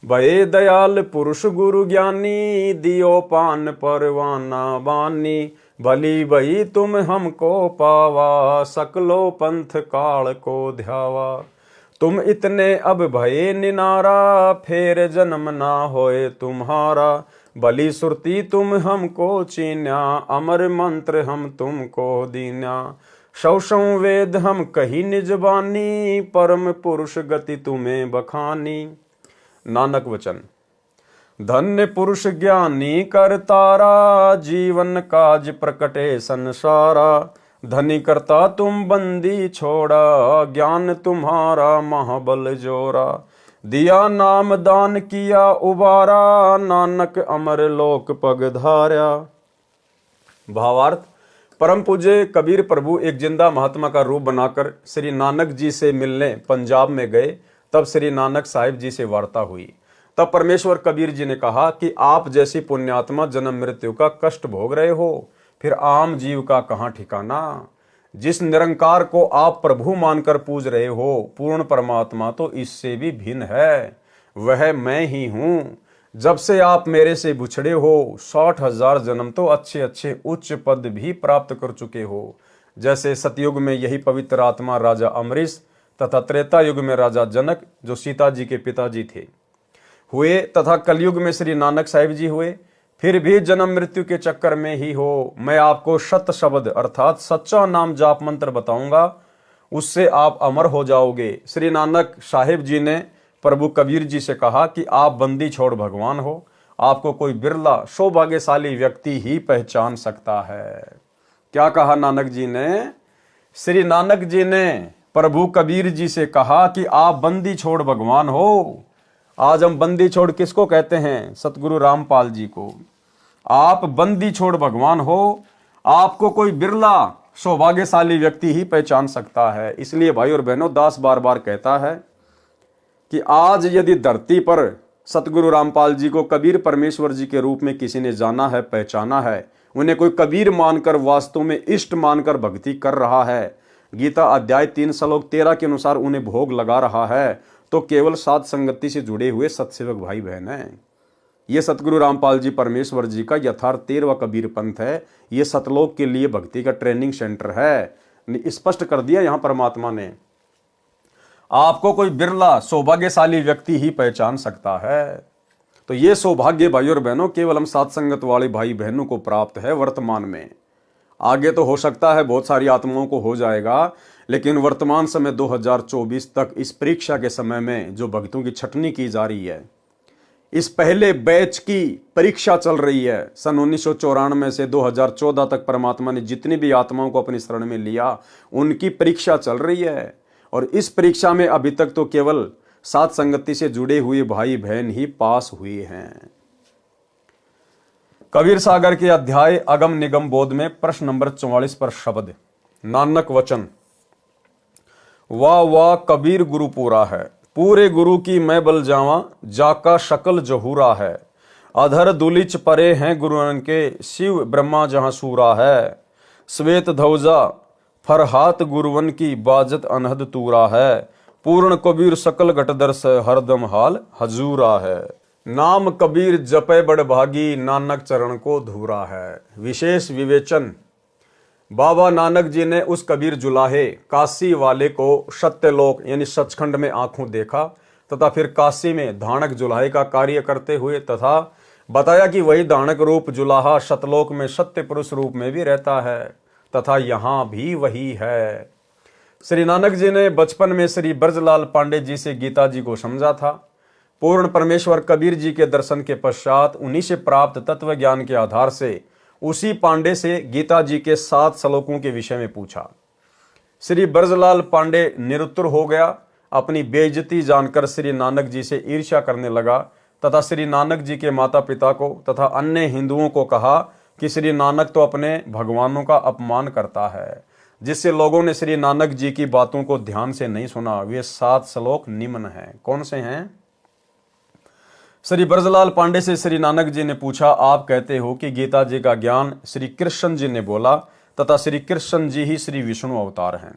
भये दयाल पुरुष गुरु ज्ञानी, दियो पान परवाना बानी। भली भई तुम हमको पावा, सकलो पंथ काल को ध्यावा। तुम इतने अब भये निनारा, फेर जन्म ना होए तुम्हारा। भली सुरती तुम हमको चीन्या, अमर मंत्र हम तुमको दीन्या। सौ वेद हम कही निज बानी, परम पुरुष गति तुम्हें बखानी। नानक वचन धन्य पुरुष ज्ञानी कर तारा, जीवन काज प्रकटे संसारा। धनी करता तुम बंदी छोड़ा, ज्ञान तुम्हारा महाबल जोरा। दिया नाम दान किया उबारा, नानक अमर लोक पग धार्या। भावार्थ, परम पूज्य कबीर प्रभु एक जिंदा महात्मा का रूप बनाकर श्री नानक जी से मिलने पंजाब में गए। तब श्री नानक साहिब जी से वार्ता हुई। तब परमेश्वर कबीर जी ने कहा कि आप जैसी पुण्यात्मा जन्म मृत्यु का कष्ट भोग रहे हो, फिर आम जीव का कहां ठिकाना। जिस निरंकार को आप प्रभु मानकर पूज रहे हो, पूर्ण परमात्मा तो इससे भी भिन्न है, वह मैं ही हूं। जब से आप मेरे से बिछड़े हो, 60,000 जन्म तो अच्छे अच्छे उच्च पद भी प्राप्त कर चुके हो। जैसे सतयुग में यही पवित्र आत्मा राजा अमरीश तथा त्रेता युग में राजा जनक, जो सीता जी के पिताजी थे, हुए, तथा कलयुग में श्री नानक साहिब जी हुए। फिर भी जन्म मृत्यु के चक्कर में ही हो। मैं आपको सत शब्द अर्थात सच्चा नाम जाप मंत्र बताऊंगा, उससे आप अमर हो जाओगे। श्री नानक साहिब जी ने प्रभु कबीर जी से कहा कि आप बंदी छोड़ भगवान हो, आपको कोई बिरला सौभाग्यशाली व्यक्ति ही पहचान सकता है। क्या कहा नानक जी ने? श्री नानक जी ने प्रभु कबीर जी से कहा कि आप बंदी छोड़ भगवान हो। आज हम बंदी छोड़ किसको कहते हैं? सतगुरु रामपाल जी को। आप बंदी छोड़ भगवान हो, आपको कोई बिरला सौभाग्यशाली व्यक्ति ही पहचान सकता है। इसलिए भाई और बहनों, दास बार बार कहता है कि आज यदि धरती पर सतगुरु रामपाल जी को कबीर परमेश्वर जी के रूप में किसी ने जाना है, पहचाना है, उन्हें कोई कबीर मानकर वास्तव में इष्ट मानकर भक्ति कर रहा है, गीता अध्याय 3 श्लोक 13 के अनुसार उन्हें भोग लगा रहा है, तो केवल साध संगति से जुड़े हुए सत्सेवक भाई बहन हैं। ये सतगुरु रामपाल जी परमेश्वर जी का यथार्थ 13वां कबीर पंथ है। ये सतलोक के लिए भक्ति का ट्रेनिंग सेंटर है। स्पष्ट कर दिया यहां परमात्मा ने, आपको कोई बिरला सौभाग्यशाली व्यक्ति ही पहचान सकता है। तो ये सौभाग्य भाई और बहनों केवल हम साध संगत वाले भाई बहनों को प्राप्त है वर्तमान में। आगे तो हो सकता है बहुत सारी आत्माओं को हो जाएगा, लेकिन वर्तमान समय 2024 तक इस परीक्षा के समय में जो भक्तों की छटनी की जा रही है, इस पहले बैच की परीक्षा चल रही है। सन 1994 से 2014 तक परमात्मा ने जितनी भी आत्माओं को अपनी शरण में लिया, उनकी परीक्षा चल रही है। और इस परीक्षा में अभी तक तो केवल साथ संगति से जुड़े हुए भाई बहन ही पास हुए हैं। कबीर सागर के अध्याय अगम निगम बोध में प्रश्न नंबर 44 पर शब्द नानक वचन, वाह वाह कबीर गुरु पूरा है, पूरे गुरु की मैं बल जावा, जाका शकल जहूरा है। अधर दुलिच परे हैं गुरुअन के, शिव ब्रह्मा जहां सूरा है। श्वेत धौजा फरहात गुरुवन की, बाजत अनहद तूरा है। पूर्ण कबीर सकल घटदर्श, हरदम हाल हजूरा है। नाम कबीर जपे बड़ भागी, नानक चरण को धूरा है। विशेष विवेचन, बाबा नानक जी ने उस कबीर जुलाहे काशी वाले को सत्यलोक यानी सचखंड में आंखों देखा, तथा फिर काशी में धानक जुलाहे का कार्य करते हुए, तथा बताया कि वही धानक रूप जुलाहा सतलोक में सत्य पुरुष रूप में भी रहता है, तथा यहां भी वही है। श्री नानक जी ने बचपन में श्री ब्रजलाल पांडे जी से गीता जी को समझा था। पूर्ण परमेश्वर कबीर जी के दर्शन के पश्चात उन्हीं से प्राप्त तत्व ज्ञान के आधार से उसी पांडे से गीता जी के 7 श्लोकों के विषय में पूछा। श्री ब्रजलाल पांडे निरुत्तर हो गया। अपनी बेइज्जती जानकर श्री नानक जी से ईर्ष्या करने लगा, तथा श्री नानक जी के माता पिता को तथा अन्य हिंदुओं को कहा कि श्री नानक तो अपने भगवानों का अपमान करता है, जिससे लोगों ने श्री नानक जी की बातों को ध्यान से नहीं सुना। वे 7 श्लोक निम्न हैं। कौन से हैं? श्री ब्रजलाल पांडे से श्री नानक जी ने पूछा, आप कहते हो कि गीता जी का ज्ञान श्री कृष्ण जी ने बोला, तथा श्री कृष्ण जी ही श्री विष्णु अवतार हैं।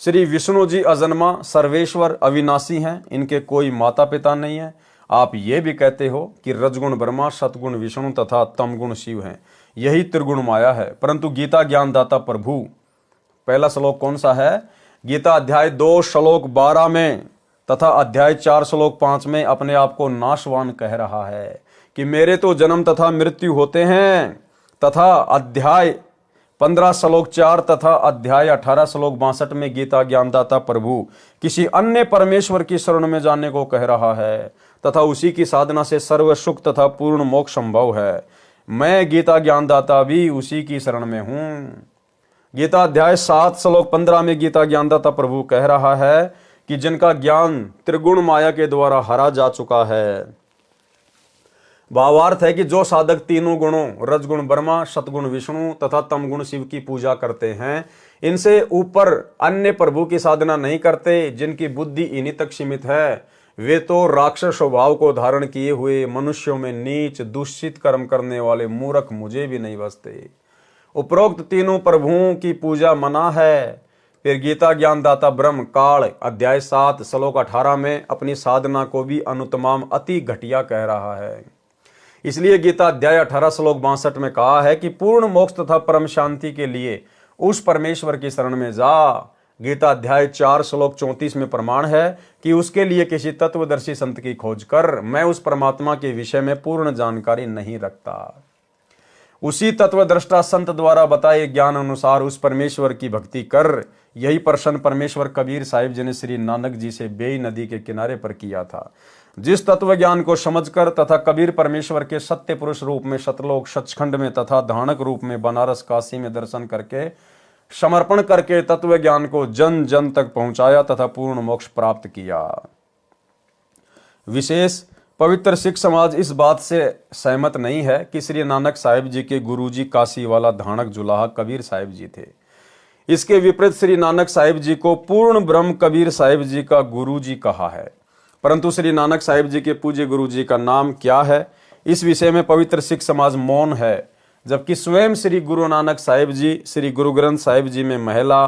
श्री विष्णु जी अजन्मा सर्वेश्वर अविनाशी हैं, इनके कोई माता पिता नहीं है। आप ये भी कहते हो कि रजगुण ब्रह्मा, सतगुण विष्णु तथा तमगुण शिव हैं, यही त्रिगुण माया है। परंतु गीता ज्ञानदाता प्रभु, पहला श्लोक कौन सा है? गीता अध्याय 2 श्लोक 12 में तथा अध्याय 4 श्लोक 5 में अपने आप को नाशवान कह रहा है कि मेरे तो जन्म तथा मृत्यु होते हैं, तथा अध्याय 15 श्लोक 4 तथा अध्याय 18 श्लोक 62 में गीता ज्ञानदाता प्रभु किसी अन्य परमेश्वर की शरण में जाने को कह रहा है, तथा उसी की साधना से सर्व सुख तथा पूर्ण मोक्ष संभव है। मैं गीता ज्ञानदाता भी उसी की शरण में हूं। गीता अध्याय 7 श्लोक 15 में गीता ज्ञानदाता प्रभु कह रहा है कि जिनका ज्ञान त्रिगुण माया के द्वारा हरा जा चुका है। भावार्थ है कि जो साधक तीनों गुणों रजगुण ब्रह्मा, सतगुण विष्णु तथा तमगुण शिव की पूजा करते हैं, इनसे ऊपर अन्य प्रभु की साधना नहीं करते, जिनकी बुद्धि इन्हीं तक सीमित है, वे तो राक्षस स्वभाव को धारण किए हुए मनुष्यों में नीच दूषित कर्म करने वाले मूर्ख मुझे भी नहीं बसते। उपरोक्त तीनों प्रभुओं की पूजा मना है। फिर गीता ज्ञानदाता ब्रह्म काल अध्याय 7 श्लोक 18 में अपनी साधना को भी अनुत्तम अति घटिया कह रहा है। इसलिए गीता अध्याय 18 श्लोक 62 में कहा है कि पूर्ण मोक्ष तथा परम शांति के लिए उस परमेश्वर की शरण में जा। गीता अध्याय 4 श्लोक 34 में प्रमाण है कि उसके लिए किसी तत्वदर्शी संत की खोज कर। मैं उस परमात्मा के विषय में पूर्ण जानकारी नहीं रखता। उसी तत्वदृष्टा संत द्वारा बताए ज्ञान अनुसार उस परमेश्वर की भक्ति कर। यही प्रश्न परमेश्वर कबीर साहिब जी ने श्री नानक जी से बेई नदी के किनारे पर किया था। जिस तत्व ज्ञान को समझकर तथा कबीर परमेश्वर के सत्य पुरुष रूप में सतलोक सचखंड में तथा धानक रूप में बनारस काशी में दर्शन करके समर्पण करके तत्व ज्ञान को जन जन तक पहुंचाया तथा पूर्ण मोक्ष प्राप्त किया। विशेष पवित्र सिख समाज इस बात से सहमत नहीं है कि श्री नानक साहिब जी के गुरुजी काशी वाला धानक जुलाहा कबीर साहिब जी थे। इसके विपरीत श्री नानक साहिब जी को पूर्ण ब्रह्म कबीर साहिब जी का गुरुजी कहा है। परंतु श्री नानक साहिब जी के पूज्य गुरुजी का नाम क्या है, इस विषय में पवित्र सिख समाज मौन है, जबकि स्वयं श्री गुरु नानक साहिब जी श्री गुरु ग्रंथ साहिब जी में महिला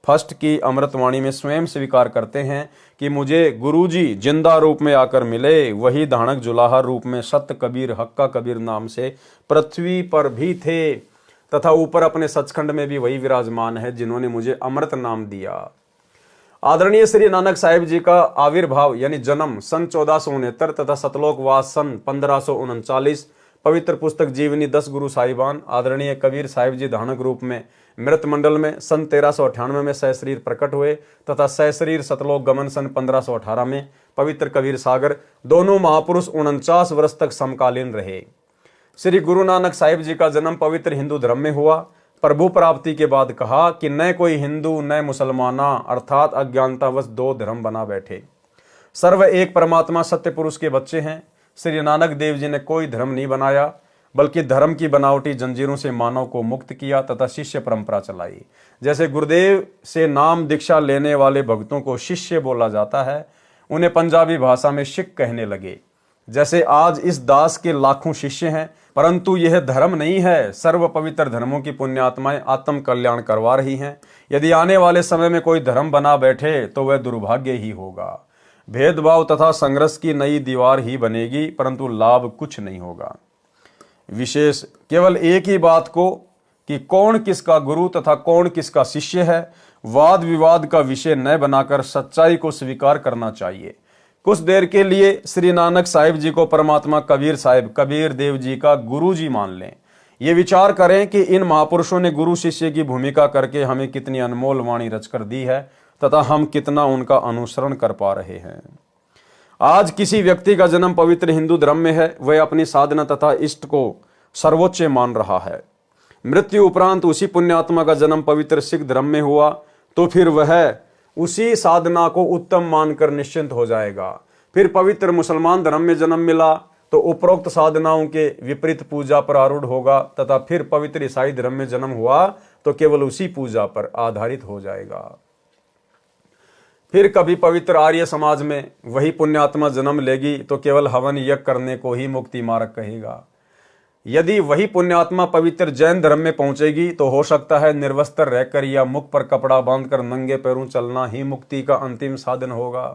फर्स्ट की अमृतवाणी में स्वयं स्वीकार करते हैं कि मुझे गुरुजी जिंदा रूप में आकर मिले। वही धानक जुलाहा रूप में सत्य कबीर हक्का कबीर नाम से पृथ्वी पर भी थे तथा ऊपर अपने सचखंड में भी वही विराजमान है जिन्होंने मुझे अमृत नाम दिया। आदरणीय श्री नानक साहिब जी का आविर्भाव यानी जन्म सन 1469 तथा सतलोकवास सन 1539। पवित्र पुस्तक जीवनी 10 गुरु साहिबान आदरणीय कबीर साहिब जी धानक रूप में मृत मंडल में सन 1398 में सहशरीर प्रकट हुए तथा सहशरीर सतलोक गमन सन 1518 में पवित्र कबीर सागर। दोनों महापुरुष 49 वर्ष तक समकालीन रहे। श्री गुरु नानक साहिब जी का जन्म पवित्र हिंदू धर्म में हुआ। प्रभु प्राप्ति के बाद कहा कि न कोई हिंदू न मुसलमाना अर्थात अज्ञानतावश दो धर्म बना बैठे। सर्व एक परमात्मा सत्य पुरुष के बच्चे हैं। श्री नानक देव जी ने कोई धर्म नहीं बनाया बल्कि धर्म की बनावटी जंजीरों से मानव को मुक्त किया तथा शिष्य परंपरा चलाई। जैसे गुरुदेव से नाम दीक्षा लेने वाले भक्तों को शिष्य बोला जाता है, उन्हें पंजाबी भाषा में सिख कहने लगे। जैसे आज इस दास के लाखों शिष्य हैं, परंतु यह धर्म नहीं है। सर्व पवित्र धर्मों की पुण्यात्माएं आत्म कल्याण करवा रही हैं। यदि आने वाले समय में कोई धर्म बना बैठे तो वह दुर्भाग्य ही होगा। भेदभाव तथा संघर्ष की नई दीवार ही बनेगी, परंतु लाभ कुछ नहीं होगा। विशेष केवल एक ही बात को कि कौन किसका गुरु तथा कौन किसका शिष्य है वाद विवाद का विषय न बनाकर सच्चाई को स्वीकार करना चाहिए। कुछ देर के लिए श्री नानक साहिब जी को परमात्मा कबीर साहिब कबीर देव जी का गुरु जी मान लें। ये विचार करें कि इन महापुरुषों ने गुरु शिष्य की भूमिका करके हमें कितनी अनमोल वाणी रचकर दी है तथा हम कितना उनका अनुसरण कर पा रहे हैं। आज किसी व्यक्ति का जन्म पवित्र हिंदू धर्म में है, वह अपनी साधना तथा इष्ट को सर्वोच्च मान रहा है। मृत्यु उपरांत उसी पुण्यात्मा का जन्म पवित्र सिख धर्म में हुआ तो फिर वह उसी साधना को उत्तम मानकर निश्चिंत हो जाएगा। फिर पवित्र मुसलमान धर्म में जन्म मिला तो उपरोक्त साधनाओं के विपरीत पूजा पर आरूढ़ होगा तथा फिर पवित्र ईसाई धर्म में जन्म हुआ तो केवल उसी पूजा पर आधारित हो जाएगा। फिर कभी पवित्र आर्य समाज में वही पुण्यात्मा जन्म लेगी तो केवल हवन यज्ञ करने को ही मुक्ति मार्ग कहेगा। यदि वही पुण्यात्मा पवित्र जैन धर्म में पहुंचेगी तो हो सकता है निर्वस्त्र रहकर या मुख पर कपड़ा बांधकर नंगे पैरों चलना ही मुक्ति का अंतिम साधन होगा।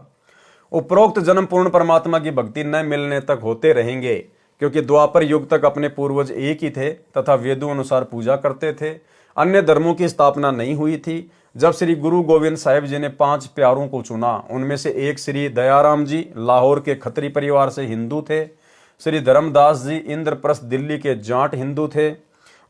उपरोक्त जन्म पूर्ण परमात्मा की भक्ति न मिलने तक होते रहेंगे, क्योंकि द्वापर युग तक अपने पूर्वज एक ही थे तथा वेदों अनुसार पूजा करते थे। अन्य धर्मों की स्थापना नहीं हुई थी। जब श्री गुरु गोविंद साहिब जी ने 5 प्यारों को चुना, उनमें से एक श्री दयाराम जी लाहौर के खत्री परिवार से हिंदू थे। श्री धर्मदास जी इंद्रप्रस्थ दिल्ली के जाट हिंदू थे।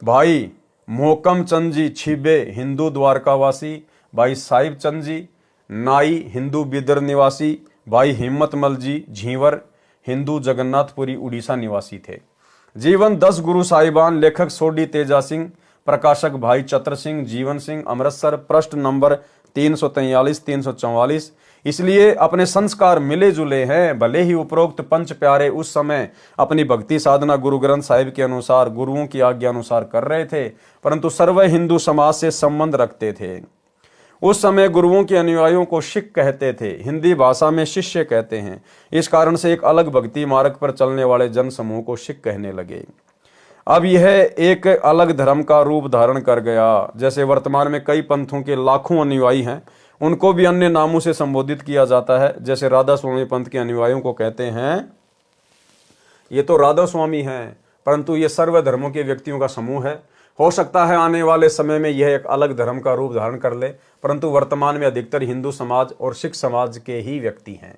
भाई मोहकम चंद जी छिबे हिंदू द्वारकावासी। भाई साहिब चंद जी नाई हिंदू बिदर निवासी। भाई हिम्मतमल जी झींवर हिंदू जगन्नाथपुरी उड़ीसा निवासी थे। जीवन 10 गुरु साहिबान लेखक सोडी तेजा सिंह प्रकाशक भाई चतर सिंह, जीवन सिंह, अमृतसर, पृष्ठ नंबर 343 344। इसलिए अपने संस्कार मिले जुले हैं। भले ही उपरोक्त पंच प्यारे उस समय अपनी भक्ति साधना गुरु ग्रंथ साहिब के अनुसार, गुरुओं की आज्ञा अनुसार कर रहे थे, परंतु सर्व हिंदू समाज से संबंध रखते थे। उस समय गुरुओं के अनुयायियों को शिख कहते थे, हिंदी भाषा में शिष्य कहते हैं। इस कारण से एक अलग भक्ति मार्ग पर चलने वाले जन समूह को शिख कहने लगे। अब यह एक अलग धर्म का रूप धारण कर गया। जैसे वर्तमान में कई पंथों के लाखों अनुयायी हैं, उनको भी अन्य नामों से संबोधित किया जाता है। जैसे राधा स्वामी पंथ के अनुयायियों को कहते हैं ये तो राधा स्वामी हैं, परंतु ये सर्व धर्मों के व्यक्तियों का समूह है। हो सकता है आने वाले समय में यह एक अलग धर्म का रूप धारण कर ले, परंतु वर्तमान में अधिकतर हिंदू समाज और सिख समाज के ही व्यक्ति हैं।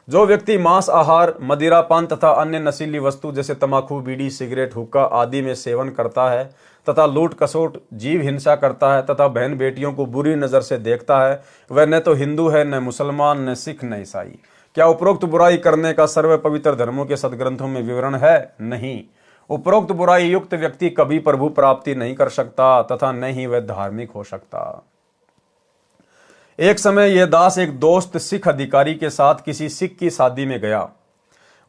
जो व्यक्ति मांस आहार, मदिरा पान तथा अन्य नशीली वस्तु जैसे तंबाकू, बीड़ी, सिगरेट, हुक्का आदि में सेवन करता है तथा लूट कसोट, जीव हिंसा करता है तथा बहन बेटियों को बुरी नजर से देखता है, वह न तो हिंदू है, न मुसलमान, न सिख, न ईसाई। क्या उपरोक्त बुराई करने का सर्व पवित्र धर्मों के सदग्रंथों में विवरण है? नहीं। उपरोक्त बुराई युक्त व्यक्ति कभी प्रभु प्राप्ति नहीं कर सकता तथा न ही वह धार्मिक हो सकता। एक समय यह दास एक दोस्त सिख अधिकारी के साथ किसी सिख की शादी में गया।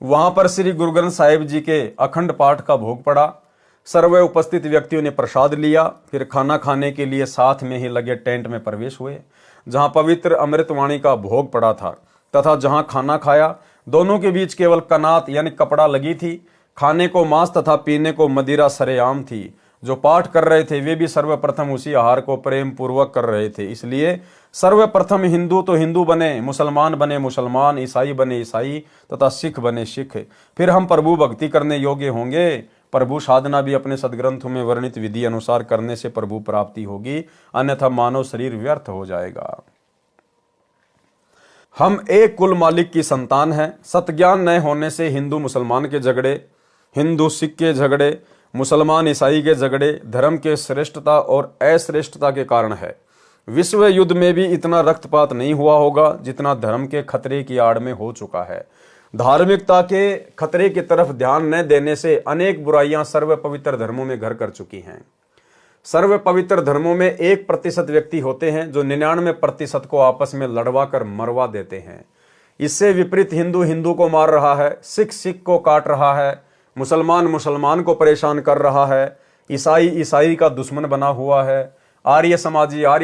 वहां पर श्री गुरु ग्रंथ साहिब जी के अखंड पाठ का भोग पड़ा। सर्व उपस्थित व्यक्तियों ने प्रसाद लिया, फिर खाना खाने के लिए साथ में ही लगे टेंट में प्रवेश हुए, जहां पवित्र अमृतवाणी का भोग पड़ा था तथा जहां खाना खाया। दोनों के बीच केवल कनात यानी कपड़ा लगी थी। खाने को मांस तथा पीने को मदिरा सरेआम थी। जो पाठ कर रहे थे वे भी सर्वप्रथम उसी आहार को प्रेम पूर्वक कर रहे थे। इसलिए सर्वप्रथम हिंदू तो हिंदू बने, मुसलमान बने मुसलमान, ईसाई बने ईसाई तथा सिख बने सिख। फिर हम प्रभु भक्ति करने योग्य होंगे। प्रभु साधना भी अपने सदग्रंथों में वर्णित विधि अनुसार करने से प्रभु प्राप्ति होगी, अन्यथा मानव शरीर व्यर्थ हो जाएगा। हम एक कुल मालिक की संतान हैं। सतज्ञान न होने से हिंदू मुसलमान के झगड़े, हिंदू सिख के झगड़े, मुसलमान ईसाई के झगड़े धर्म के श्रेष्ठता और अश्रेष्ठता के कारण है। विश्व युद्ध में भी इतना रक्तपात नहीं हुआ होगा जितना धर्म के खतरे की आड़ में हो चुका है। धार्मिकता के खतरे की तरफ ध्यान न देने से अनेक बुराइयां सर्व पवित्र धर्मों में घर कर चुकी हैं। सर्व पवित्र धर्मों में 1% व्यक्ति होते हैं जो 99% को आपस में लड़वा कर मरवा देते हैं। इससे विपरीत हिंदू हिंदू को मार रहा है, सिख सिख को काट रहा है, मुसलमान मुसलमान को परेशान कर रहा है, ईसाई ईसाई का दुश्मन बना हुआ है, आर्य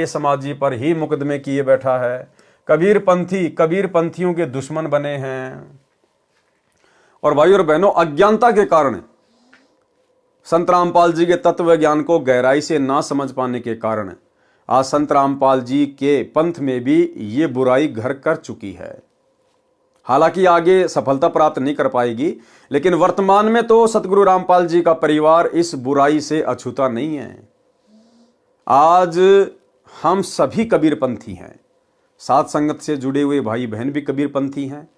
समाजी पर ही मुकदमे किए बैठा है, कबीर पंथियों के दुश्मन बने हैं। और भाई और बहनों, अज्ञानता के कारण, संत रामपाल जी के तत्व ज्ञान को गहराई से ना समझ पाने के कारण आज संत रामपाल जी के पंथ में भी ये बुराई घर कर चुकी है। हालांकि आगे सफलता प्राप्त नहीं कर पाएगी, लेकिन वर्तमान में तो सतगुरु रामपाल जी का परिवार इस बुराई से अछूता नहीं है। आज हम सभी कबीरपंथी हैं। सात संगत से जुड़े हुए भाई बहन भी कबीरपंथी हैं,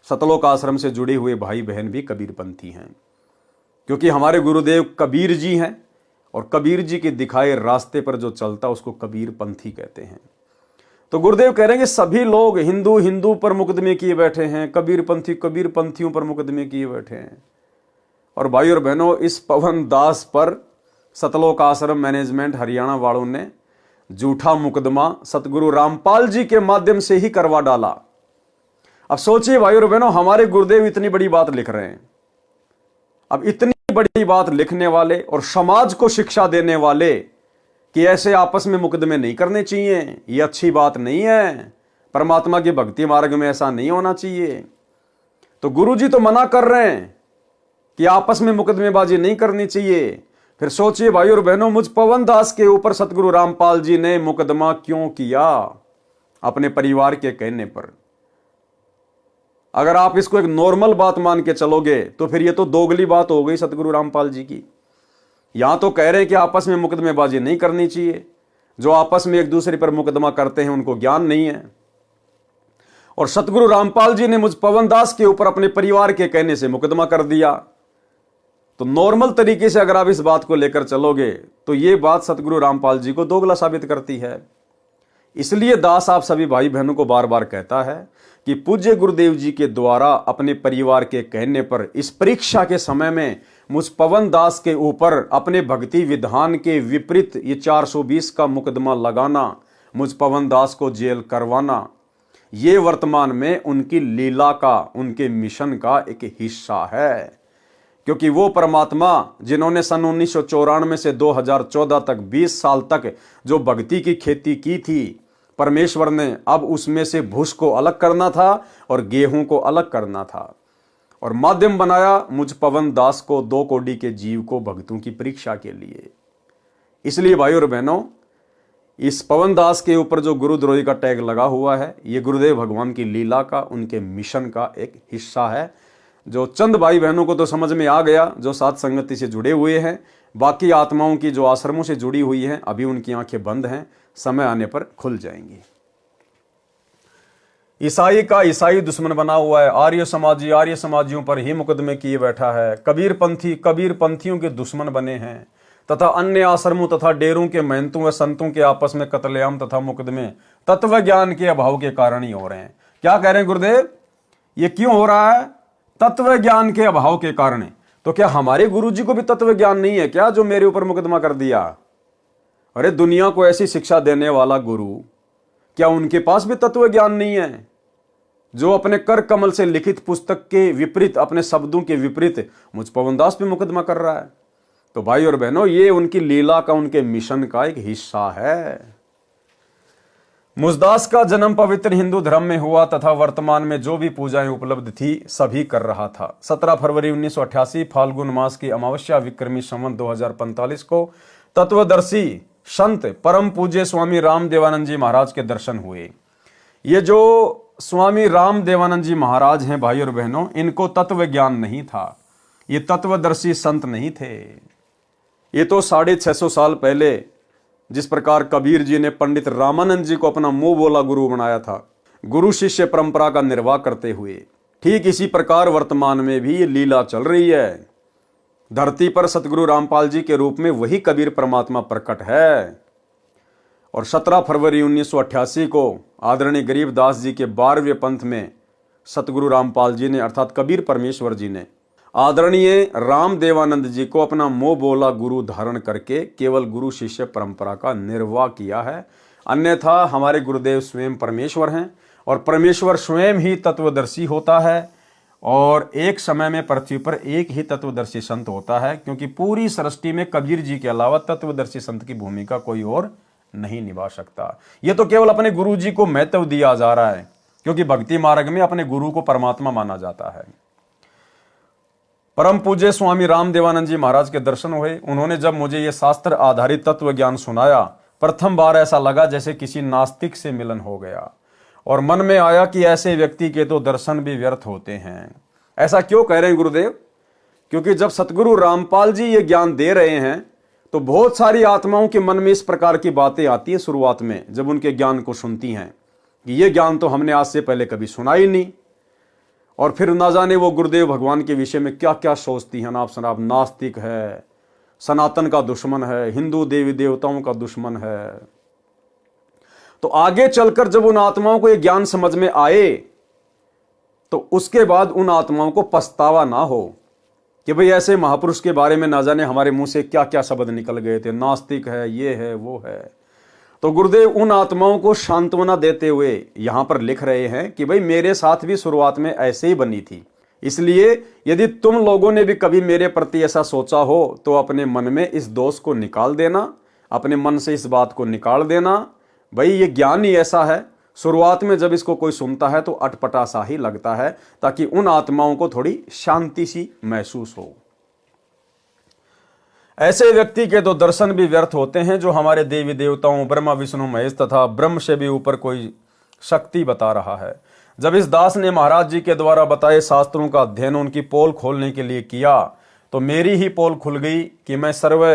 सतलोक आश्रम से जुड़े हुए भाई बहन भी कबीरपंथी हैं, क्योंकि हमारे गुरुदेव कबीर जी हैं और कबीर जी के दिखाए रास्ते पर जो चलता उसको कबीरपंथी कहते हैं। तो गुरुदेव कह रहे हैं कि सभी लोग हिंदू हिंदू पर मुकदमे किए बैठे हैं, कबीरपंथी कबीरपंथियों पर मुकदमे किए बैठे हैं। और भाई और बहनों, इस पवन दास पर सतलोक आश्रम मैनेजमेंट हरियाणा वालों ने झूठा मुकदमा सतगुरु रामपाल जी के माध्यम से ही करवा डाला। अब सोचिए भाई और बहनों, हमारे गुरुदेव इतनी बड़ी बात लिख रहे हैं। अब इतनी बड़ी बात लिखने वाले और समाज को शिक्षा देने वाले कि ऐसे आपस में मुकदमे नहीं करने चाहिए, ये अच्छी बात नहीं है, परमात्मा के भक्ति मार्ग में ऐसा नहीं होना चाहिए। तो गुरुजी तो मना कर रहे हैं कि आपस में मुकदमेबाजी नहीं करनी चाहिए। फिर सोचिए भाई और बहनों, मुझ पवन दास के ऊपर सतगुरु रामपाल जी ने मुकदमा क्यों किया? अपने परिवार के कहने पर। अगर आप इसको एक नॉर्मल बात मान के चलोगे तो फिर ये तो दोगली बात हो गई सतगुरु रामपाल जी की। यहां तो कह रहे हैं कि आपस में मुकदमेबाजी नहीं करनी चाहिए। जो आपस में एक दूसरे पर मुकदमा करते हैं उनको ज्ञान नहीं है। और सतगुरु रामपाल जी ने मुझ पवन दास के ऊपर अपने परिवार के कहने से मुकदमा कर दिया। तो नॉर्मल तरीके से अगर आप इस बात को लेकर चलोगे तो यह बात सतगुरु रामपाल जी को दोगला साबित करती है। इसलिए दास आप सभी भाई बहनों को बार बार कहता है कि पूज्य गुरुदेव जी के द्वारा अपने परिवार के कहने पर इस परीक्षा के समय में मुझ पवन दास के ऊपर अपने भक्ति विधान के विपरीत ये 420 का मुकदमा लगाना, मुझ पवन दास को जेल करवाना, ये वर्तमान में उनकी लीला का, उनके मिशन का एक हिस्सा है। क्योंकि वो परमात्मा जिन्होंने सन 1994 से 2014 तक 20 साल तक जो भक्ति की खेती की थी, परमेश्वर ने अब उसमें से भूस को अलग करना था और गेहूं को अलग करना था और माध्यम बनाया मुझ पवन दास को, 2 कोटि के जीव को भक्तों की परीक्षा के लिए। इसलिए भाइयों और बहनों, इस पवन दास के ऊपर जो गुरुद्रोही का टैग लगा हुआ है, ये गुरुदेव भगवान की लीला का, उनके मिशन का एक हिस्सा है। जो चंद भाई बहनों को तो समझ में आ गया, जो साथ संगति से जुड़े हुए हैं, बाकी आत्माओं की जो आश्रमों से जुड़ी हुई हैं, अभी उनकी आंखें बंद हैं, समय आने पर खुल जाएंगी। ईसाई का ईसाई दुश्मन बना हुआ है, आर्य समाजियों पर ही मुकदमे किए बैठा है, कबीर पंथियों के दुश्मन बने हैं तथा अन्य आश्रमों तथा डेरों के महंतों व संतों के आपस में कत्लेआम तथा मुकदमे तत्व ज्ञान के अभाव के कारण ही हो रहे हैं। क्या कह रहे हैं गुरुदेव, ये क्यों हो रहा है? तत्व ज्ञान के अभाव के कारण। तो क्या हमारे गुरुजी को भी तत्व ज्ञान नहीं है क्या, जो मेरे ऊपर मुकदमा कर दिया? अरे दुनिया को ऐसी शिक्षा देने वाला गुरु, क्या उनके पास भी तत्व ज्ञान नहीं है? जो अपने कर कमल से लिखित पुस्तक के विपरीत, अपने शब्दों के विपरीत मुझ पवन दास पे मुकदमा कर रहा है। तो भाई और बहनों, ये उनकी लीला का, उनके मिशन का एक हिस्सा है। मुझदास का जन्म पवित्र हिंदू धर्म में हुआ तथा वर्तमान में जो भी पूजाएं उपलब्ध थी सभी कर रहा था। 17 फरवरी 1988 फाल्गुन मास की अमावस्या विक्रमी संवत 2045 को तत्वदर्शी संत परम पूज्य स्वामी राम देवानंद जी महाराज के दर्शन हुए। ये जो स्वामी राम देवानंद जी महाराज हैं भाई और बहनों, इनको तत्व ज्ञान नहीं था, ये तत्वदर्शी संत नहीं थे। ये तो 650 साल पहले जिस प्रकार कबीर जी ने पंडित रामानंद जी को अपना मुंह बोला गुरु बनाया था, गुरु शिष्य परंपरा का निर्वाह करते हुए, ठीक इसी प्रकार वर्तमान में भी ये लीला चल रही है। धरती पर सतगुरु रामपाल जी के रूप में वही कबीर परमात्मा प्रकट है। और 17 फरवरी 1988 को आदरणीय गरीबदास जी के 12वें पंथ में सतगुरु रामपाल जी ने, अर्थात कबीर परमेश्वर जी ने, आदरणीय राम देवानंद जी को अपना मोह बोला गुरु धारण करके केवल गुरु शिष्य परंपरा का निर्वाह किया है। अन्यथा हमारे गुरुदेव स्वयं परमेश्वर हैं और परमेश्वर स्वयं ही तत्वदर्शी होता है। और एक समय में पृथ्वी पर एक ही तत्वदर्शी संत होता है, क्योंकि पूरी सृष्टि में कबीर जी के अलावा तत्वदर्शी संत की भूमिका कोई और नहीं निभा सकता। ये तो केवल अपने गुरु जी को महत्व दिया जा रहा है, क्योंकि भक्ति मार्ग में अपने गुरु को परमात्मा माना जाता है। परम पूज्य स्वामी राम देवानंद जी महाराज के दर्शन हुए। उन्होंने जब मुझे यह शास्त्र आधारित तत्व ज्ञान सुनाया, प्रथम बार ऐसा लगा जैसे किसी नास्तिक से मिलन हो गया और मन में आया कि ऐसे व्यक्ति के तो दर्शन भी व्यर्थ होते हैं। ऐसा क्यों कह रहे हैं गुरुदेव? क्योंकि जब सतगुरु रामपाल जी ये ज्ञान दे रहे हैं तो बहुत सारी आत्माओं के मन में इस प्रकार की बातें आती है शुरुआत में, जब उनके ज्ञान को सुनती हैं कि ये ज्ञान तो हमने आज से पहले कभी सुना ही नहीं। और फिर ना जाने वो गुरुदेव भगवान के विषय में क्या क्या सोचती हैं। नाप शनाप नास्तिक है, सनातन का दुश्मन है, हिंदू देवी देवताओं का दुश्मन है। तो आगे चलकर जब उन आत्माओं को ये ज्ञान समझ में आए तो उसके बाद उन आत्माओं को पछतावा ना हो कि भाई ऐसे महापुरुष के बारे में ना जाने हमारे मुंह से क्या क्या शब्द निकल गए थे, नास्तिक है, ये है, वो है। तो गुरुदेव उन आत्माओं को सांत्वना देते हुए यहां पर लिख रहे हैं कि भाई मेरे साथ भी शुरुआत में ऐसे ही बनी थी, इसलिए यदि तुम लोगों ने भी कभी मेरे प्रति ऐसा सोचा हो तो अपने मन में इस दोष को निकाल देना, अपने मन से इस बात को निकाल देना। भाई ये ज्ञान ही ऐसा है, शुरुआत में जब इसको कोई सुनता है तो अटपटा सा ही लगता है, ताकि उन आत्माओं को थोड़ी शांति सी महसूस हो। ऐसे व्यक्ति के तो दर्शन भी व्यर्थ होते हैं जो हमारे देवी देवताओं ब्रह्मा विष्णु महेश तथा ब्रह्म से भी ऊपर कोई शक्ति बता रहा है। जब इस दास ने महाराज जी के द्वारा बताए शास्त्रों का अध्ययन उनकी पोल खोलने के लिए किया तो मेरी ही पोल खुल गई कि मैं सर्व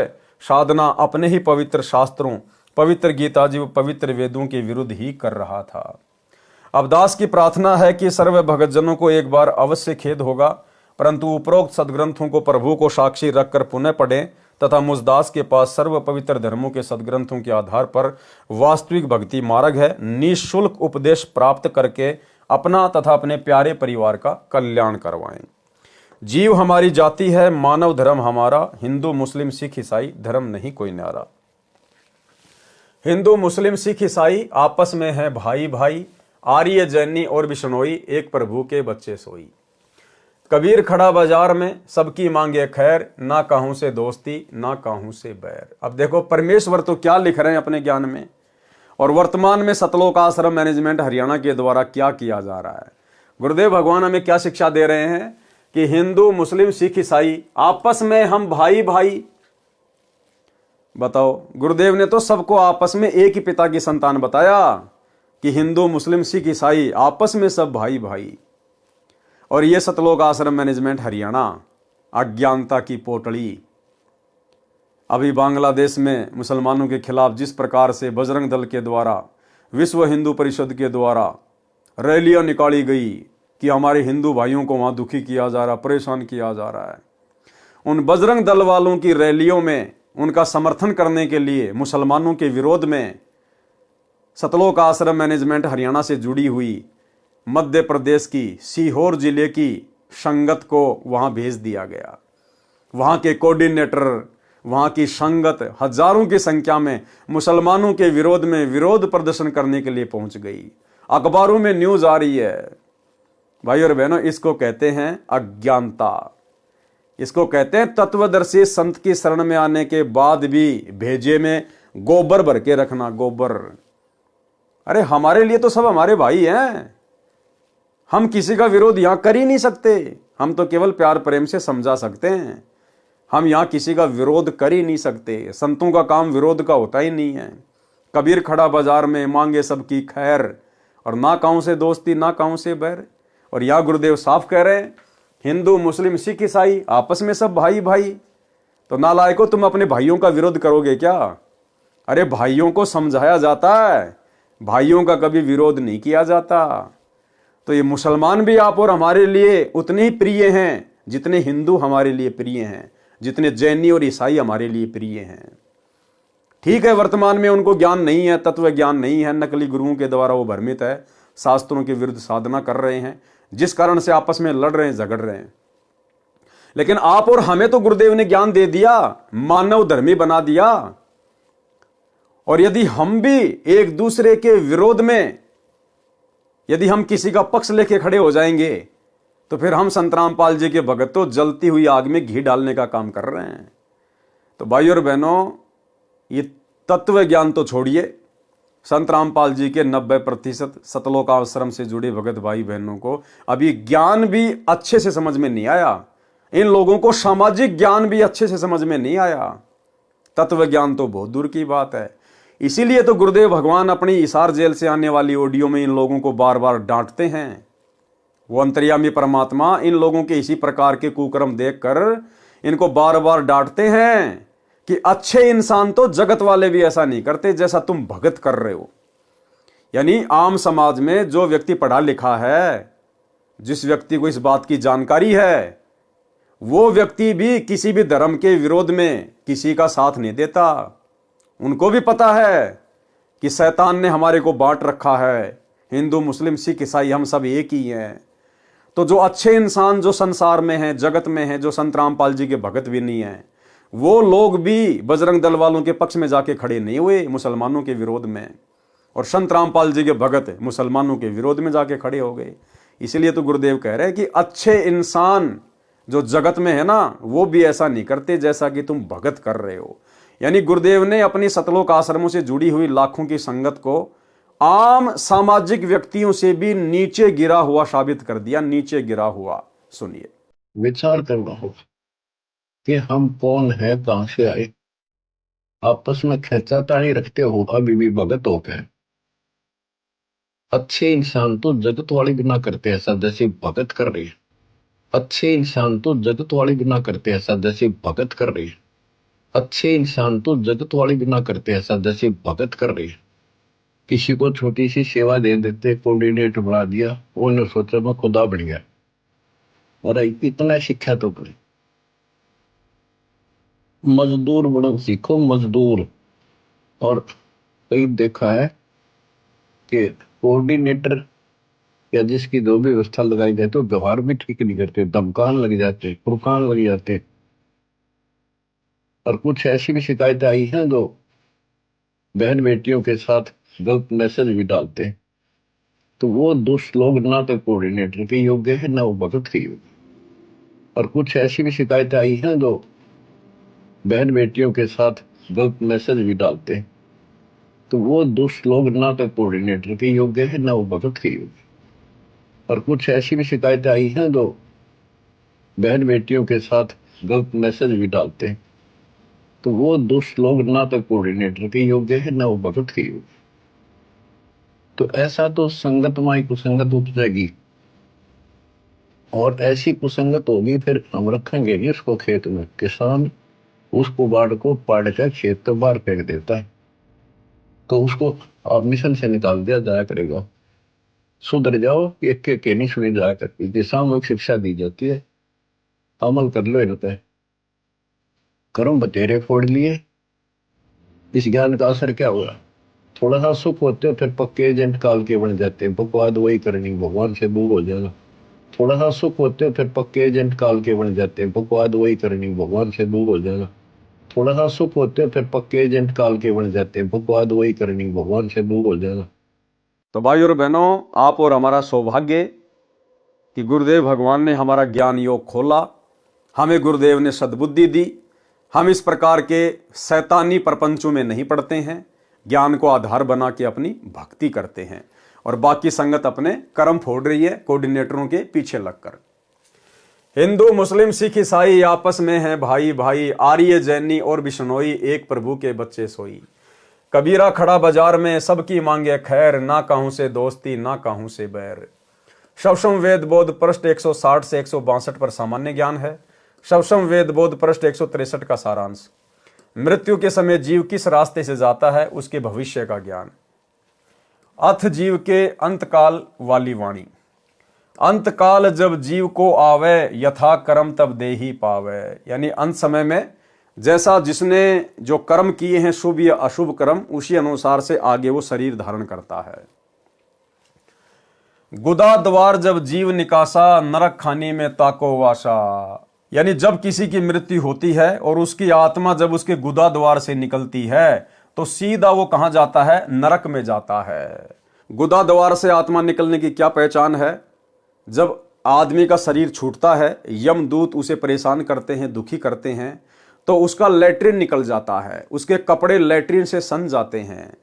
साधना अपने ही पवित्र शास्त्रों, पवित्र गीता जी व पवित्र वेदों के विरुद्ध ही कर रहा था। अब दास की प्रार्थना है कि सर्व भगतजनों को एक बार अवश्य खेद होगा, परंतु उपरोक्त सदग्रंथों को प्रभु को साक्षी रखकर पुनः पढ़ें तथा मुझ दास के पास सर्व पवित्र धर्मों के सदग्रंथों के आधार पर वास्तविक भक्ति मार्ग है, निःशुल्क उपदेश प्राप्त करके अपना तथा अपने प्यारे परिवार का कल्याण करवाएं। जीव हमारी जाति है, मानव धर्म हमारा, हिंदू मुस्लिम सिख ईसाई धर्म नहीं कोई न्यारा। हिंदू मुस्लिम सिख ईसाई आपस में है भाई भाई, आर्य जैनी और बिश्नोई एक प्रभु के बच्चे सोई। कबीर खड़ा बाजार में सबकी मांगे खैर, ना कहूं से दोस्ती ना कहूं से बैर। अब देखो परमेश्वर तो क्या लिख रहे हैं अपने ज्ञान में, और वर्तमान में सतलोक आश्रम मैनेजमेंट हरियाणा के द्वारा क्या किया जा रहा है। गुरुदेव भगवान हमें क्या शिक्षा दे रहे हैं कि हिंदू मुस्लिम सिख ईसाई आपस में हम भाई भाई। बताओ, गुरुदेव ने तो सबको आपस में एक ही पिता की संतान बताया कि हिंदू मुस्लिम सिख ईसाई आपस में सब भाई भाई। और ये सतलोक आश्रम मैनेजमेंट हरियाणा अज्ञानता की पोटली। अभी बांग्लादेश में मुसलमानों के खिलाफ जिस प्रकार से बजरंग दल के द्वारा, विश्व हिंदू परिषद के द्वारा रैलियां निकाली गई कि हमारे हिंदू भाइयों को वहां दुखी किया जा रहा, परेशान किया जा रहा है, उन बजरंग दल वालों की रैलियों में उनका समर्थन करने के लिए मुसलमानों के विरोध में सतलोक आश्रम मैनेजमेंट हरियाणा से जुड़ी हुई मध्य प्रदेश की सीहोर जिले की संगत को वहां भेज दिया गया। वहां के कोऑर्डिनेटर, वहां की संगत हजारों की संख्या में मुसलमानों के विरोध में विरोध प्रदर्शन करने के लिए पहुंच गई। अखबारों में न्यूज आ रही है। भाई और बहनों, इसको कहते हैं अज्ञानता। इसको कहते हैं तत्वदर्शी संत की शरण में आने के बाद भी भेजे में गोबर भर के रखना, गोबर। अरे हमारे लिए तो सब हमारे भाई हैं, हम किसी का विरोध यहां कर ही नहीं सकते। हम तो केवल प्यार प्रेम से समझा सकते हैं, हम यहां किसी का विरोध कर ही नहीं सकते। संतों का काम विरोध का होता ही नहीं है। कबीर खड़ा बाजार में मांगे सबकी खैर, और ना कहूं से दोस्ती ना कहूं से बैर। और यह गुरुदेव साफ कह रहे हैं हिंदू मुस्लिम सिख ईसाई आपस में सब भाई भाई। तो नालायकों, तुम अपने भाइयों का विरोध करोगे क्या? अरे भाइयों को समझाया जाता है, भाइयों का कभी विरोध नहीं किया जाता। तो ये मुसलमान भी आप और हमारे लिए उतने ही प्रिय हैं जितने हिंदू हमारे लिए प्रिय हैं, जितने जैनी और ईसाई हमारे लिए प्रिय हैं। ठीक है, वर्तमान में उनको ज्ञान नहीं है, तत्व ज्ञान नहीं है, नकली गुरुओं के द्वारा वो भ्रमित है, शास्त्रों के विरुद्ध साधना कर रहे हैं, जिस कारण से आपस में लड़ रहे हैं, झगड़ रहे हैं। लेकिन आप और हमें तो गुरुदेव ने ज्ञान दे दिया, मानव धर्मी बना दिया। और यदि हम भी एक दूसरे के विरोध में, यदि हम किसी का पक्ष लेके खड़े हो जाएंगे, तो फिर हम संत रामपाल जी के भगत तो जलती हुई आग में घी डालने का काम कर रहे हैं। तो भाई और बहनों, ये तत्व ज्ञान तो छोड़िए, संत रामपाल जी के 90% सतलोक आश्रम से जुड़े भगत भाई बहनों को अभी ज्ञान भी अच्छे से समझ में नहीं आया। इन लोगों को सामाजिक ज्ञान भी अच्छे से समझ में नहीं आया, तत्व ज्ञान तो बहुत दूर की बात है। इसीलिए तो गुरुदेव भगवान अपनी हिसार जेल से आने वाली ऑडियो में इन लोगों को बार बार डांटते हैं। वो अंतर्यामी परमात्मा इन लोगों के इसी प्रकार के कुकर्म देखकर इनको बार बार डांटते हैं कि अच्छे इंसान तो जगत वाले भी ऐसा नहीं करते जैसा तुम भगत कर रहे हो। यानी आम समाज में जो व्यक्ति पढ़ा लिखा है, जिस व्यक्ति को इस बात की जानकारी है, वो व्यक्ति भी किसी भी धर्म के विरोध में किसी का साथ नहीं देता। उनको भी पता है कि शैतान ने हमारे को बांट रखा है, हिंदू मुस्लिम सिख ईसाई हम सब एक ही हैं। तो जो अच्छे इंसान जो संसार में हैं, जगत में हैं, जो संत रामपाल जी के भगत भी नहीं हैं, वो लोग भी बजरंग दल वालों के पक्ष में जाके खड़े नहीं हुए मुसलमानों के विरोध में, और संत रामपाल जी के भगत मुसलमानों के विरोध में जाके खड़े हो गए। इसलिए तो गुरुदेव कह रहे हैं कि अच्छे इंसान जो जगत में है ना, वो भी ऐसा नहीं करते जैसा कि तुम भगत कर रहे हो। यानी गुरुदेव ने अपनी सतलोक आश्रमों से जुड़ी हुई लाखों की संगत को आम सामाजिक व्यक्तियों से भी नीचे गिरा हुआ साबित कर दिया, नीचे गिरा हुआ। सुनिए। विचार करना होगा कि हम कौन है, कहां से आए। आपस में खेचातानी रखते हो अभी भी भगत हो गए। अच्छे इंसान तो जगत वाले भी ना करते ऐसा जैसे भगत कर रही है। अच्छे इंसान तो जगत वाले भी ना करते ऐसा जैसे भगत कर रही है। अच्छे इंसान तो जगत वाले भी ना करते ऐसा जैसे भगत कर रही है। किसी को छोटी सी सेवा दे देते, कोऑर्डिनेटर बना दिया, उन्होंने सोचा मैं खुदा बन गया। और इतना शिक्षा तो करें, मजदूर बनो सीखो, मजदूर। और कई देखा है कि कोऑर्डिनेटर या जिसकी जो भी व्यवस्था लगाई जाए तो व्यवहार भी ठीक नहीं करते, धमकान लग जाते, फुरकान लग जाते। और कुछ ऐसी भी शिकायतें आई हैं जो बहन बेटियों के साथ गलत मैसेज भी डालते हैं, तो वो दुष्ट लोग ना तो कोऑर्डिनेटर के योग्य है ना वो भगत के योग्य। और कुछ ऐसी भी शिकायतें आई हैं जो बहन बेटियों के साथ गलत मैसेज भी डालते हैं, तो वो दुष्ट लोग ना तो कोऑर्डिनेटर के योग्य है ना वो भगत के योग्य। और कुछ ऐसी भी शिकायतें आई हैं जो बहन बेटियों के साथ गलत मैसेज भी डालते हैं, तो वो दुष्ट लोग ना तो कोऑर्डिनेटर के योग्य है ना वो भगत के योग्य। तो ऐसा तो संगत माई कुसंगत उपजेगी, और ऐसी कुसंगत होगी फिर हम रखेंगे नहीं उसको खेत में। किसान उसको बाढ़ को पाड़ कर खेत से बाहर फेंक देता है, तो उसको आप मिशन से निकाल दिया जाया करेगा। सुधर जाओ, एक के नहीं सुनी जाया करती, दिशाओं शिक्षा दी जाती है, अमल कर लो इन पे। कर्म बतेरे फोड़ लिए, इस ज्ञान का असर क्या हुआ? थोड़ा सा सुख होते हो फिर पक्के एजेंट काल के बन जाते हैं, बकवाद वही करनी, भगवान से दूर हो जाएगा। थोड़ा सा सुख होते हो फिर पक्के एजेंट काल के बन जाते हैं, बकवाद वही करनी, भगवान से दूर हो जाएगा। थोड़ा सा सुख होते हो फिर पक्के एजेंट काल के बन जाते हैं, बकवाद वही करनी, भगवान से दूर हो जाएगा। तो भाई और बहनों, आप और हमारा सौभाग्य कि गुरुदेव भगवान ने हमारा ज्ञान योग खोला, हमें गुरुदेव ने सद्बुद्धि दी। हम इस प्रकार के शैतानी प्रपंचों में नहीं पड़ते हैं, ज्ञान को आधार बना के अपनी भक्ति करते हैं, और बाकी संगत अपने कर्म फोड़ रही है कोऑर्डिनेटरों के पीछे लगकर। हिंदू मुस्लिम सिख ईसाई आपस में हैं भाई भाई, आर्य जैनी और बिश्नोई, एक प्रभु के बच्चे सोई। कबीरा खड़ा बाजार में सबकी मांगे खैर, ना कहूं से दोस्ती ना कहूं से बैर। शवशम वेद बोध पृष्ठ 160 से 162 पर सामान्य ज्ञान है। शवशम वेद बोध पृष्ठ 163 का सारांश। मृत्यु के समय जीव किस रास्ते से जाता है उसके भविष्य का ज्ञान। अथ जीव के अंतकाल वाली वाणी। अंतकाल जब जीव को आवे, यथा कर्म तब दे ही पावे। यानी अंत समय में जैसा जिसने जो कर्म किए हैं, शुभ या अशुभ कर्म, उसी अनुसार से आगे वो शरीर धारण करता है। गुदा द्वार जब जीव निकासा, नरक खाने में ताको वासा। यानी जब किसी की मृत्यु होती है और उसकी आत्मा जब उसके गुदा द्वार से निकलती है तो सीधा वो कहां जाता है? नरक में जाता है। गुदा द्वार से आत्मा निकलने की क्या पहचान है? जब आदमी का शरीर छूटता है, यमदूत उसे परेशान करते हैं, दुखी करते हैं, तो उसका लैट्रिन निकल जाता है, उसके कपड़े लैट्रिन से सन जाते हैं।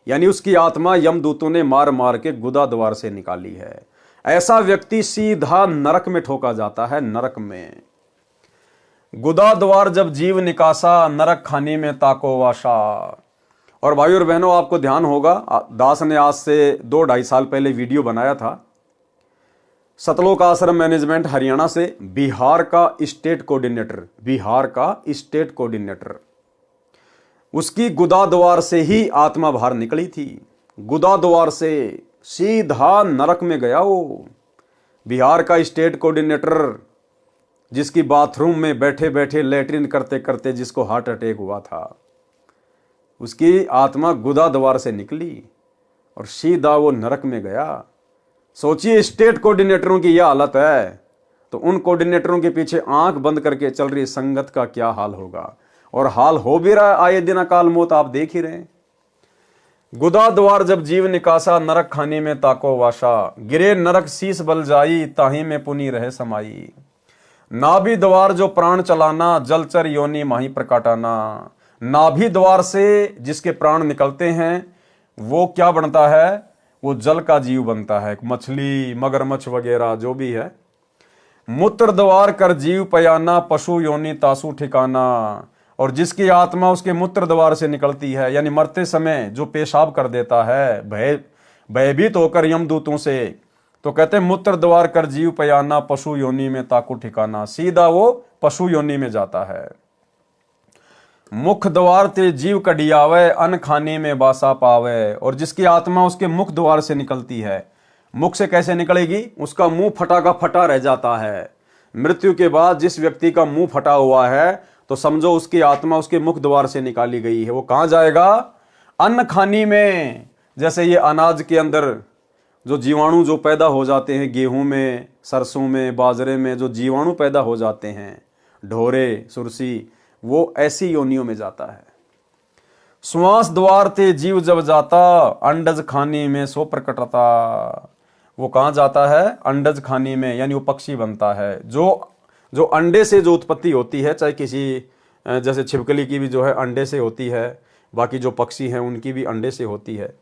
यानी उसकी आत्मा यमदूतों ने मार मार के गुदा द्वार से निकाली है। ऐसा व्यक्ति सीधा नरक में ठोका जाता है, नरक में। गुदा द्वार जब जीव निकासा, नरक खाने में ताको वाशा। और भाई और बहनों, आपको ध्यान होगा, दास ने आज से 2-2.5 साल पहले वीडियो बनाया था। सतलोक आश्रम मैनेजमेंट हरियाणा से बिहार का स्टेट कोऑर्डिनेटर, उसकी गुदा द्वार से ही आत्मा बाहर निकली थी। गुदा द्वार से सीधा नरक में गया वो। बिहार का स्टेट कोऑर्डिनेटर, जिसकी बाथरूम में बैठे बैठे लैट्रिन करते करते जिसको हार्ट अटैक हुआ था, उसकी आत्मा गुदा द्वार से निकली और सीधा वो नरक में गया। सोचिए, स्टेट कोऑर्डिनेटरों की यह हालत है, तो उन कोऑर्डिनेटरों के पीछे आंख बंद करके चल रही संगत का क्या हाल होगा। और हाल हो भी रहा है, आए दिन अकाल मौत आप देख ही रहे हैं। गुदा द्वार जब जीव निकासा, नरक खाने में ताको वाशा। गिरे नरक शीस बल जाई, ताही में पुनी रहे समाई। नाभि द्वार जो प्राण चलाना, जलचर योनि माही प्रकाटाना। नाभि द्वार से जिसके प्राण निकलते हैं वो क्या बनता है? वो जल का जीव बनता है, मछली, मगरमच्छ वगैरह जो भी है। मूत्र द्वार कर जीव पयाना, पशु योनि तासु ठिकाना। और जिसकी आत्मा उसके मूत्र द्वार से निकलती है, यानी मरते समय जो पेशाब कर देता है भयभीत होकर यमदूतों से, तो कहते हैं मूत्र द्वार कर जीव पयाना, पशु योनि में ताकू ठिकाना। सीधा वो पशु योनि में जाता है। मुख द्वार ते जीव कडियावे, अन्न खाने में बासा पावे। और जिसकी आत्मा उसके मुख द्वार से निकलती है, मुख से कैसे निकलेगी? उसका मुंह फटा का फटा रह जाता है। मृत्यु के बाद जिस व्यक्ति का मुंह फटा हुआ है, तो समझो उसकी आत्मा उसके मुख द्वार से निकाली गई है। वो कहां जाएगा? अन्न खानी में। जैसे ये अनाज के अंदर जो जीवाणु जो पैदा हो जाते हैं गेहूं में, सरसों में, बाजरे में, जो जीवाणु पैदा हो जाते हैं, ढोरे, सुरसी, वो ऐसी योनियों में जाता है। श्वास द्वार ते जीव जब जाता, अंडज खानी में सो प्रकटता। वो कहाँ जाता है? अंडज खानी में, यानी वो पक्षी बनता है। जो अंडे से जो उत्पत्ति होती है, चाहे किसी जैसे छिपकली की भी जो है अंडे से होती है, बाकी जो पक्षी हैं उनकी भी अंडे से होती है।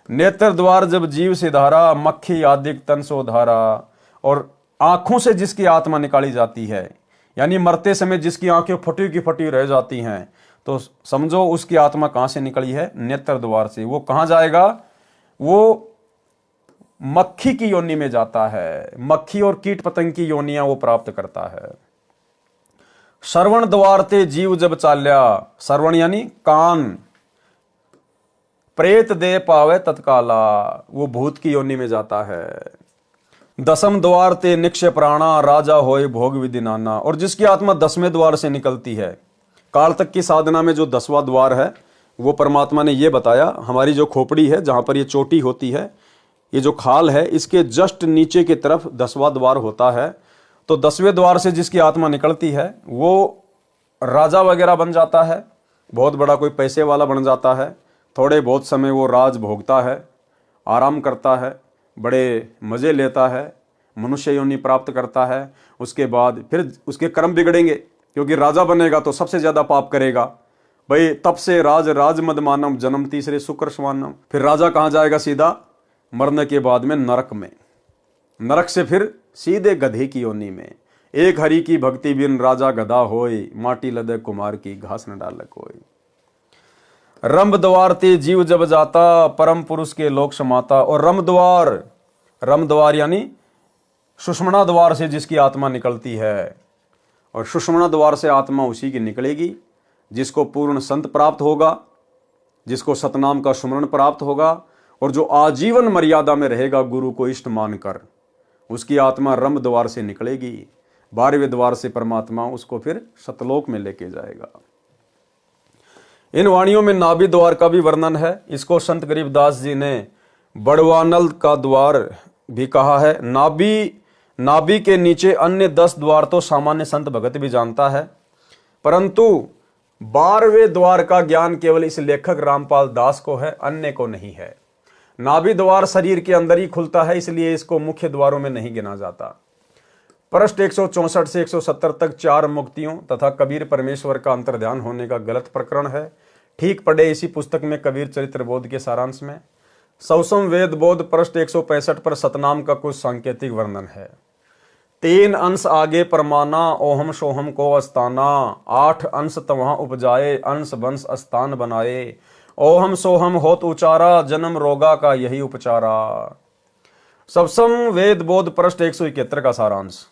नेत्र द्वार जब जीव से धारा, मक्खी आदिक तन सो धारा। और आंखों से जिसकी आत्मा निकाली जाती है, यानी मरते समय जिसकी आंखें फटी की फटी रह जाती हैं, तो समझो उसकी आत्मा कहां से निकली है? नेत्र द्वार से। वो कहां जाएगा? वो मक्खी की योनि में जाता है। मक्खी और कीट पतंग की योनियां वो प्राप्त करता है। श्रवण द्वार ते जीव जब चाल्या, श्रवण यानी कान, प्रेत दे पावे तत्काला, वो भूत की योनि में जाता है। दसम द्वार ते निक्षय प्राणा, राजा होए भोग विधि नाना। और जिसकी आत्मा 10वें द्वार से निकलती है, काल तक की साधना में जो 10वां द्वार है, वो परमात्मा ने ये बताया, हमारी जो खोपड़ी है, जहां पर ये चोटी होती है, ये जो खाल है, इसके जस्ट नीचे की तरफ 10वां द्वार होता है। तो 10वें द्वार से जिसकी आत्मा निकलती है, वो राजा वगैरह बन जाता है, बहुत बड़ा कोई पैसे वाला बन जाता है। थोड़े बहुत समय वो राज भोगता है, आराम करता है, बड़े मज़े लेता है, मनुष्य योनि प्राप्त करता है। उसके बाद फिर उसके कर्म बिगड़ेंगे, क्योंकि राजा बनेगा तो सबसे ज़्यादा पाप करेगा। भाई तब से राज मद मानम, जन्म तीसरे शुक्र स्वानम। फिर राजा कहाँ जाएगा? सीधा मरने के बाद में नरक में। नरक से फिर सीधे गधे की योनि में। एक हरि की भक्ति बिन राजा गधा होय, माटी लदे कुमार की घास न डाल कोई। रंभ द्वार ते जीव जब जाता, परम पुरुष के लोक समाता। और रम द्वार यानी सुषुम्ना द्वार से जिसकी आत्मा निकलती है, और सुषुम्ना द्वार से आत्मा उसी की निकलेगी जिसको पूर्ण संत प्राप्त होगा, जिसको सतनाम का सुमरण प्राप्त होगा, और जो आजीवन मर्यादा में रहेगा गुरु को इष्ट मानकर, उसकी आत्मा रम द्वार से निकलेगी। 12वें द्वार से परमात्मा उसको फिर सतलोक में लेके जाएगा। इन वाणियों में नाभि द्वार का भी वर्णन है। इसको संत गरीबदास जी ने बड़वानल का द्वार भी कहा है। नाभि के नीचे अन्य 10 द्वार तो सामान्य संत भगत भी जानता है, परंतु 12वें द्वार का ज्ञान केवल इस लेखक रामपाल दास को है, अन्य को नहीं है। नाभि द्वार शरीर के अंदर ही खुलता है, इसलिए इसको मुख्य द्वारों में नहीं गिना जाता। पृष्ठ 164 से 170 तक 4 मुक्तियों तथा कबीर परमेश्वर का अंतर्ध्यान होने का गलत प्रकरण है। ठीक पढ़े इसी पुस्तक में कबीर चरित्र बोध के सारांश में। सौसम वेद बोध पृष्ठ 165 पर सतनाम का कुछ सांकेतिक वर्णन है। 3 अंश आगे परमाना, ओहम सोहम को अस्ताना। 8 अंश तवहाँ उपजाए, अंश वंश स्थान बनाए। ओहम सोहम होत उचारा, जन्म रोगा का यही उपचारा। सवसम वेद बोध पृष्ठ 171 का सारांश।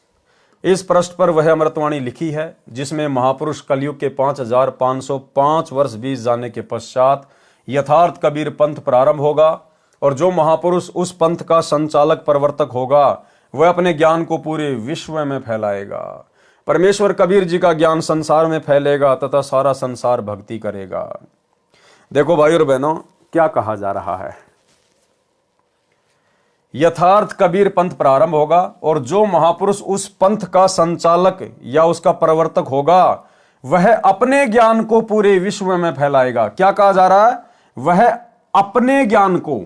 इस पृष्ठ पर वह अमृतवाणी लिखी है जिसमें महापुरुष कलयुग के 5505 वर्ष बीत जाने के पश्चात यथार्थ कबीर पंथ प्रारंभ होगा, और जो महापुरुष उस पंथ का संचालक प्रवर्तक होगा वह अपने ज्ञान को पूरे विश्व में फैलाएगा। परमेश्वर कबीर जी का ज्ञान संसार में फैलेगा तथा सारा संसार भक्ति करेगा। देखो भाई और बहनों, क्या कहा जा रहा है? यथार्थ कबीर पंथ प्रारंभ होगा, और जो महापुरुष उस पंथ का संचालक या उसका प्रवर्तक होगा वह अपने ज्ञान को पूरे विश्व में फैलाएगा। क्या कहा जा रहा है? वह अपने ज्ञान को।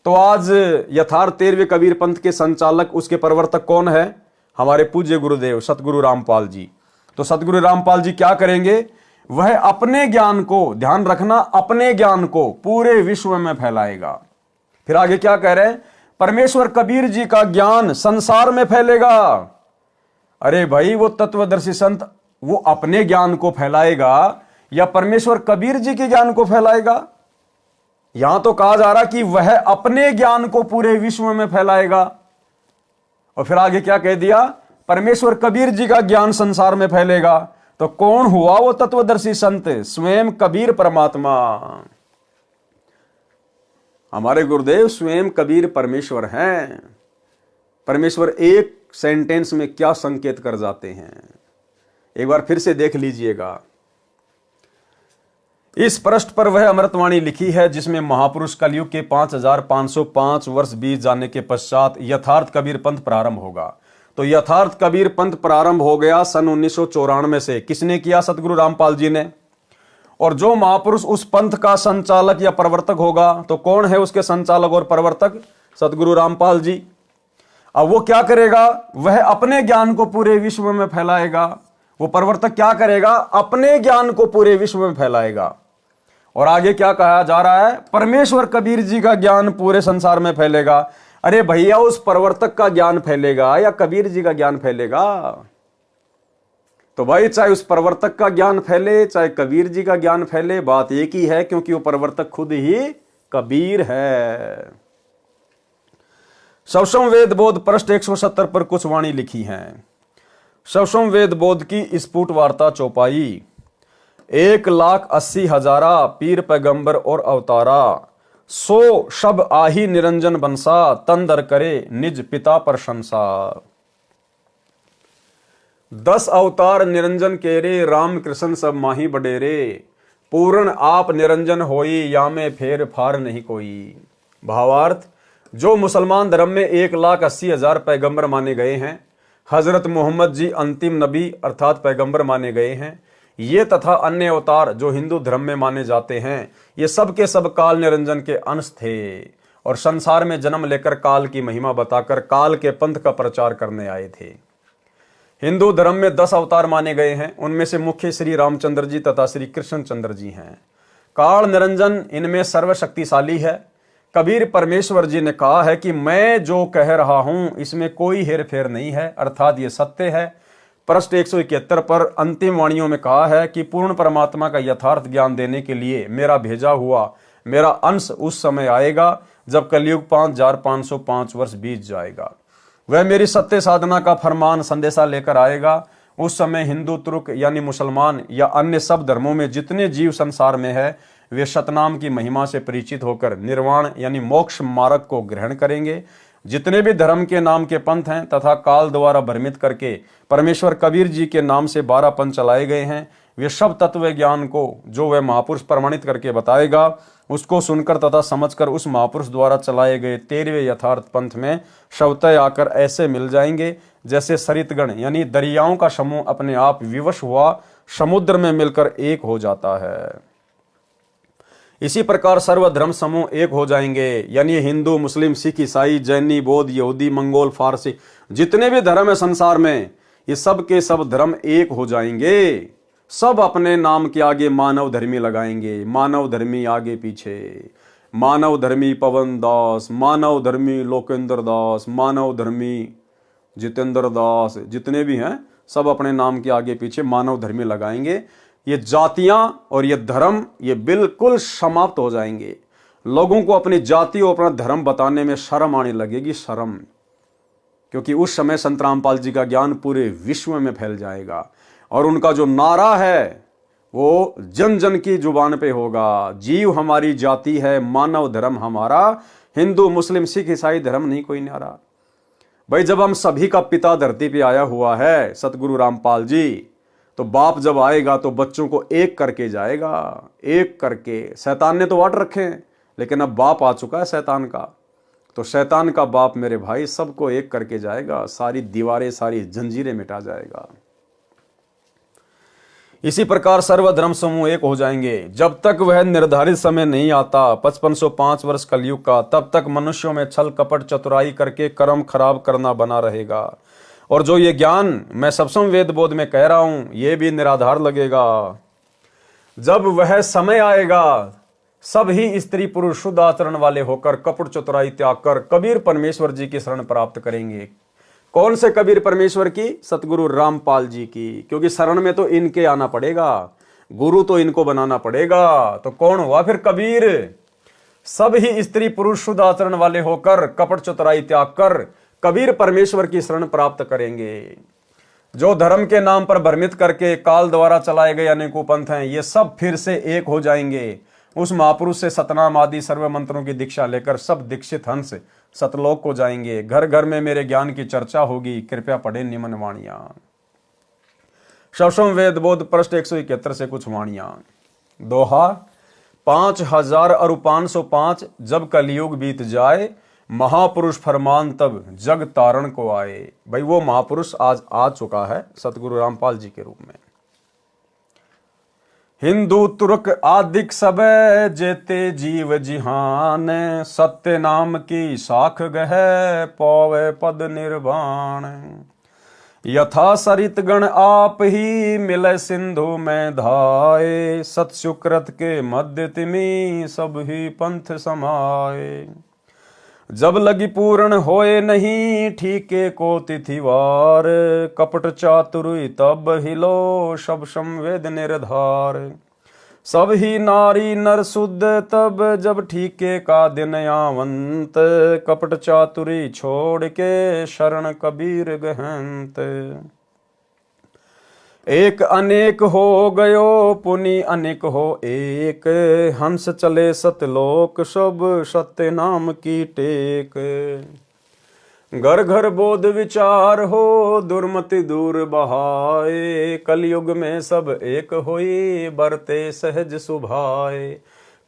तो आज यथार्थ 13वें कबीर पंथ के संचालक, उसके प्रवर्तक कौन है? हमारे पूज्य गुरुदेव सतगुरु रामपाल जी। तो सतगुरु रामपाल जी क्या करेंगे? वह अपने ज्ञान को, ध्यान रखना, अपने ज्ञान को पूरे विश्व में फैलाएगा। फिर आगे क्या कह रहे हैं? परमेश्वर कबीर जी का ज्ञान संसार में फैलेगा। अरे भाई, वो तत्वदर्शी संत वो अपने ज्ञान को फैलाएगा या परमेश्वर कबीर जी के ज्ञान को फैलाएगा? यहां तो कहा जा रहा कि वह अपने ज्ञान को पूरे विश्व में फैलाएगा। और फिर आगे क्या कह दिया? परमेश्वर कबीर जी का ज्ञान संसार में फैलेगा। तो कौन हुआ वो तत्वदर्शी संत? स्वयं कबीर परमात्मा। हमारे गुरुदेव स्वयं कबीर परमेश्वर हैं। परमेश्वर एक सेंटेंस में क्या संकेत कर जाते हैं, एक बार फिर से देख लीजिएगा। इस पृष्ठ पर वह अमृतवाणी लिखी है जिसमें महापुरुष कलयुग के 5505 वर्ष बीत जाने के पश्चात यथार्थ कबीर पंथ प्रारंभ होगा। तो यथार्थ कबीर पंथ प्रारंभ हो गया सन 1994 से। किसने किया? सतगुरु रामपाल जी ने। और जो महापुरुष उस पंथ का संचालक या प्रवर्तक होगा, तो कौन है उसके संचालक और प्रवर्तक? सतगुरु रामपाल जी। अब वो क्या करेगा? वह अपने ज्ञान को पूरे विश्व में फैलाएगा। वो प्रवर्तक क्या करेगा? अपने ज्ञान को पूरे विश्व में फैलाएगा। और आगे क्या कहा जा रहा है? परमेश्वर कबीर जी का ज्ञान पूरे संसार में फैलेगा। अरे भैया, उस प्रवर्तक का ज्ञान फैलेगा या कबीर जी का ज्ञान फैलेगा? तो भाई, चाहे उस प्रवर्तक का ज्ञान फैले चाहे कबीर जी का ज्ञान फैले, बात एक ही है, क्योंकि वो प्रवर्तक खुद ही कबीर है। शवसम वेद बोध पृष्ठ 170 पर कुछ वाणी लिखी हैं। शवसम वेद बोध की स्फुट वार्ता चौपाई। 1,80,000 पीर पैगंबर और अवतारा, 100 शब आही निरंजन बंसा, तंदर करे निज पिता प्रशंसा। 10 अवतार निरंजन केरे, राम कृष्ण सब माही बडेरे, पूर्ण आप निरंजन होई, या में फेर फार नहीं कोई। भावार्थ, जो मुसलमान धर्म में 1,80,000 पैगंबर माने गए हैं, हजरत मोहम्मद जी अंतिम नबी अर्थात पैगंबर माने गए हैं, ये तथा अन्य अवतार जो हिंदू धर्म में माने जाते हैं, ये सब के सब काल निरंजन के अंश थे और संसार में जन्म लेकर काल की महिमा बताकर काल के पंथ का प्रचार करने आए थे। हिंदू धर्म में 10 अवतार माने गए हैं। उनमें से मुख्य श्री रामचंद्र जी तथा श्री कृष्णचंद्र जी हैं। काल निरंजन इनमें सर्वशक्तिशाली है। कबीर परमेश्वर जी ने कहा है कि मैं जो कह रहा हूं इसमें कोई हेर फेर नहीं है, अर्थात ये सत्य है। पृष्ठ 171 पर अंतिम वाणियों में कहा है कि पूर्ण परमात्मा का यथार्थ ज्ञान देने के लिए मेरा भेजा हुआ मेरा अंश उस समय आएगा जब कलयुग 5505 वर्ष बीत जाएगा। वह मेरी सत्य साधना का फरमान संदेशा लेकर आएगा। उस समय हिंदू, तुर्क यानी मुसलमान या अन्य सब धर्मों में जितने जीव संसार में है, वे सतनाम की महिमा से परिचित होकर निर्वाण यानी मोक्ष मार्ग को ग्रहण करेंगे। जितने भी धर्म के नाम के पंथ हैं तथा काल द्वारा भ्रमित करके परमेश्वर कबीर जी के नाम से 12 पंथ चलाए गए हैं, वे सब तत्व ज्ञान को जो वह महापुरुष प्रमाणित करके बताएगा, उसको सुनकर तथा समझकर उस महापुरुष द्वारा चलाए गए 13वें यथार्थ पंथ में शवतः आकर ऐसे मिल जाएंगे जैसे सरितगण यानी दरियाओं का समूह अपने आप विवश हुआ समुद्र में मिलकर एक हो जाता है। इसी प्रकार सर्वधर्म समूह एक हो जाएंगे, यानी हिंदू, मुस्लिम, सिख, ईसाई, जैनी, बौद्ध, यहूदी, मंगोल, फारसी, जितने भी धर्म है संसार में, ये सब के सब धर्म एक हो जाएंगे। सब अपने नाम के आगे मानव धर्मी लगाएंगे। मानव धर्मी आगे पीछे, मानव धर्मी पवन दास, मानव धर्मी लोकेंद्र दास, मानव धर्मी जितेंद्र दास, जितने भी हैं सब अपने नाम के आगे पीछे मानव धर्मी लगाएंगे। ये जातियां और ये धर्म ये बिल्कुल समाप्त हो जाएंगे। लोगों को अपनी जाति और अपना धर्म बताने में शर्म आने लगेगी, शर्म, क्योंकि उस समय संत रामपाल जी का ज्ञान पूरे विश्व में फैल जाएगा और उनका जो नारा है वो जन जन की जुबान पे होगा। जीव हमारी जाति है, मानव धर्म हमारा, हिंदू, मुस्लिम, सिख, ईसाई धर्म नहीं कोई न्यारा। भाई, जब हम सभी का पिता धरती पे आया हुआ है सतगुरु रामपाल जी, तो बाप जब आएगा तो बच्चों को एक करके जाएगा, एक करके। शैतान ने तो वाट रखे हैं, लेकिन अब बाप आ चुका है शैतान का, तो शैतान का बाप मेरे भाई सबको एक करके जाएगा, सारी दीवारें, सारी जंजीरें मिटा जाएगा। इसी प्रकार सर्वधर्म समूह एक हो जाएंगे। जब तक वह निर्धारित समय नहीं आता 5505 वर्ष कलयुग का, तब तक मनुष्यों में छल कपट चतुराई करके कर्म खराब करना बना रहेगा। और जो ये ज्ञान मैं सप्तम वेद बोध में कह रहा हूं, ये भी निराधार लगेगा। जब वह समय आएगा, सब ही स्त्री पुरुष शुद्ध आचरण वाले होकर कपट चतुराई त्याग कर कबीर परमेश्वर जी की शरण प्राप्त करेंगे। कौन से कबीर परमेश्वर की? सतगुरु रामपाल जी की, क्योंकि शरण में तो इनके आना पड़ेगा, गुरु तो इनको बनाना पड़ेगा। तो कौन हुआ फिर कबीर? सब ही स्त्री पुरुष शुद्ध आचरण वाले होकर कपट चतुराई त्याग कर कबीर परमेश्वर की शरण प्राप्त करेंगे। जो धर्म के नाम पर भ्रमित करके काल द्वारा चलाए गए अनेकों पंथ हैं, ये सब फिर से एक हो जाएंगे। उस महापुरुष से सतनाम आदि सर्व मंत्रों की दीक्षा लेकर सब दीक्षित हंस सतलोक को जाएंगे। घर घर में मेरे ज्ञान की चर्चा होगी, कृपया पढ़े निम्न वाणियां। शवसम वेद बोध पृष्ठ 171 से कुछ वाणियां। दोहा 5000 और 505 जब कलयुग बीत जाए, महापुरुष फरमान तब जग तारण को आए। भाई वो महापुरुष आज आ चुका है सतगुरु रामपाल जी के रूप में। हिंदू तुर्क आदिक सब जेते जीव जिहान, सत्य नाम की साख गह पौवे पद निर्वाण। यथा सरित गण आप ही मिले सिंधु में धाये, सत सुकृत के मध्य तिमी सब ही पंथ समाये। जब लगी पूर्ण होए नहीं ठीके को तिथिवार, कपट चातुरी तब हिलो सब संवेद निर्धार। सब ही नारी नर शुद्ध तब जब ठीके का दिन आवंत, कपट चातुरी छोड़ के शरण कबीर गहंत। एक अनेक हो गयो पुनि अनेक हो एक, हंस चले सतलोक सब सत्य नाम की टेक। घर घर बोध विचार हो दुर्मति दूर बहाए, कलयुग में सब एक होई बरते सहज सुभाए।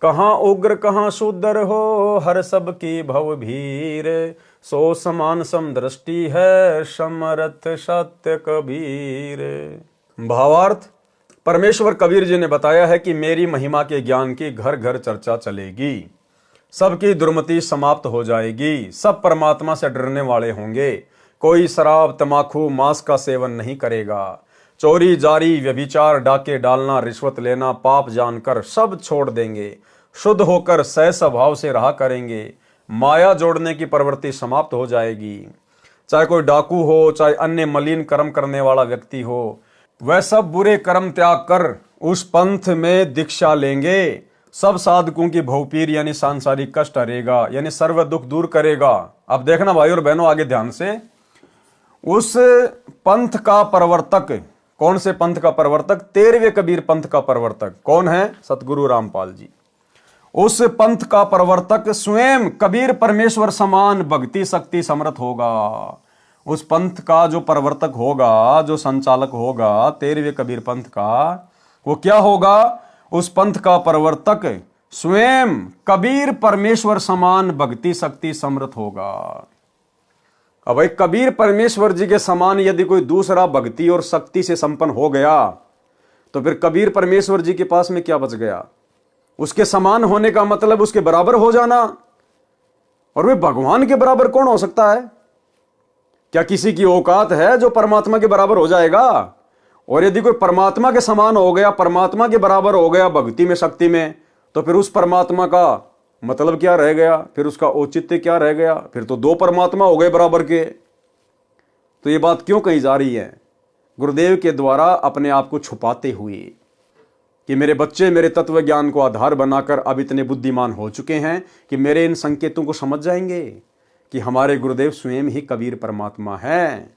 कहाँ उग्र कहाँ सुदर हो हर सब की भव भीर, सो समान समदृष्टि है समरथ सत्य कबीर। भावार्थ, परमेश्वर कबीर जी ने बताया है कि मेरी महिमा के ज्ञान की घर घर चर्चा चलेगी, सबकी दुर्मति समाप्त हो जाएगी, सब परमात्मा से डरने वाले होंगे। कोई शराब तमाकू मांस का सेवन नहीं करेगा, चोरी जारी व्यभिचार डाके डालना रिश्वत लेना पाप जानकर सब छोड़ देंगे, शुद्ध होकर सह स्वभाव से रहा करेंगे। माया जोड़ने की प्रवृत्ति समाप्त हो जाएगी। चाहे कोई डाकू हो चाहे अन्य मलिन कर्म करने वाला व्यक्ति हो, वह सब बुरे कर्म त्याग कर उस पंथ में दीक्षा लेंगे। सब साधकों की भवपीर यानी सांसारिक कष्ट हरेगा, यानी सर्व दुख दूर करेगा। अब देखना भाई और बहनों आगे ध्यान से, उस पंथ का प्रवर्तक, कौन से पंथ का प्रवर्तक? 13वें कबीर पंथ का प्रवर्तक कौन है? सतगुरु रामपाल जी। उस पंथ का प्रवर्तक स्वयं कबीर परमेश्वर समान भक्ति शक्ति समर्थ होगा। उस पंथ का जो प्रवर्तक होगा, जो संचालक होगा 13वें कबीर पंथ का, वो क्या होगा? उस पंथ का प्रवर्तक स्वयं कबीर परमेश्वर समान भक्ति शक्ति समर्थ होगा। अब भाई कबीर परमेश्वर जी के समान यदि कोई दूसरा भक्ति और शक्ति से संपन्न हो गया तो फिर कबीर परमेश्वर जी के पास में क्या बच गया? उसके समान होने का मतलब उसके बराबर हो जाना। और वे भगवान के बराबर कौन हो सकता है? क्या किसी की औकात है जो परमात्मा के बराबर हो जाएगा? और यदि कोई परमात्मा के समान हो गया, परमात्मा के बराबर हो गया भक्ति में शक्ति में, तो फिर उस परमात्मा का मतलब क्या रह गया? फिर उसका औचित्य क्या रह गया? फिर तो दो परमात्मा हो गए बराबर के। तो ये बात क्यों कही जा रही है? गुरुदेव के द्वारा अपने आप को छुपाते हुए कि मेरे बच्चे मेरे तत्व ज्ञान को आधार बनाकर अब इतने बुद्धिमान हो चुके हैं कि मेरे इन संकेतों को समझ जाएंगे कि हमारे गुरुदेव स्वयं ही कबीर परमात्मा है।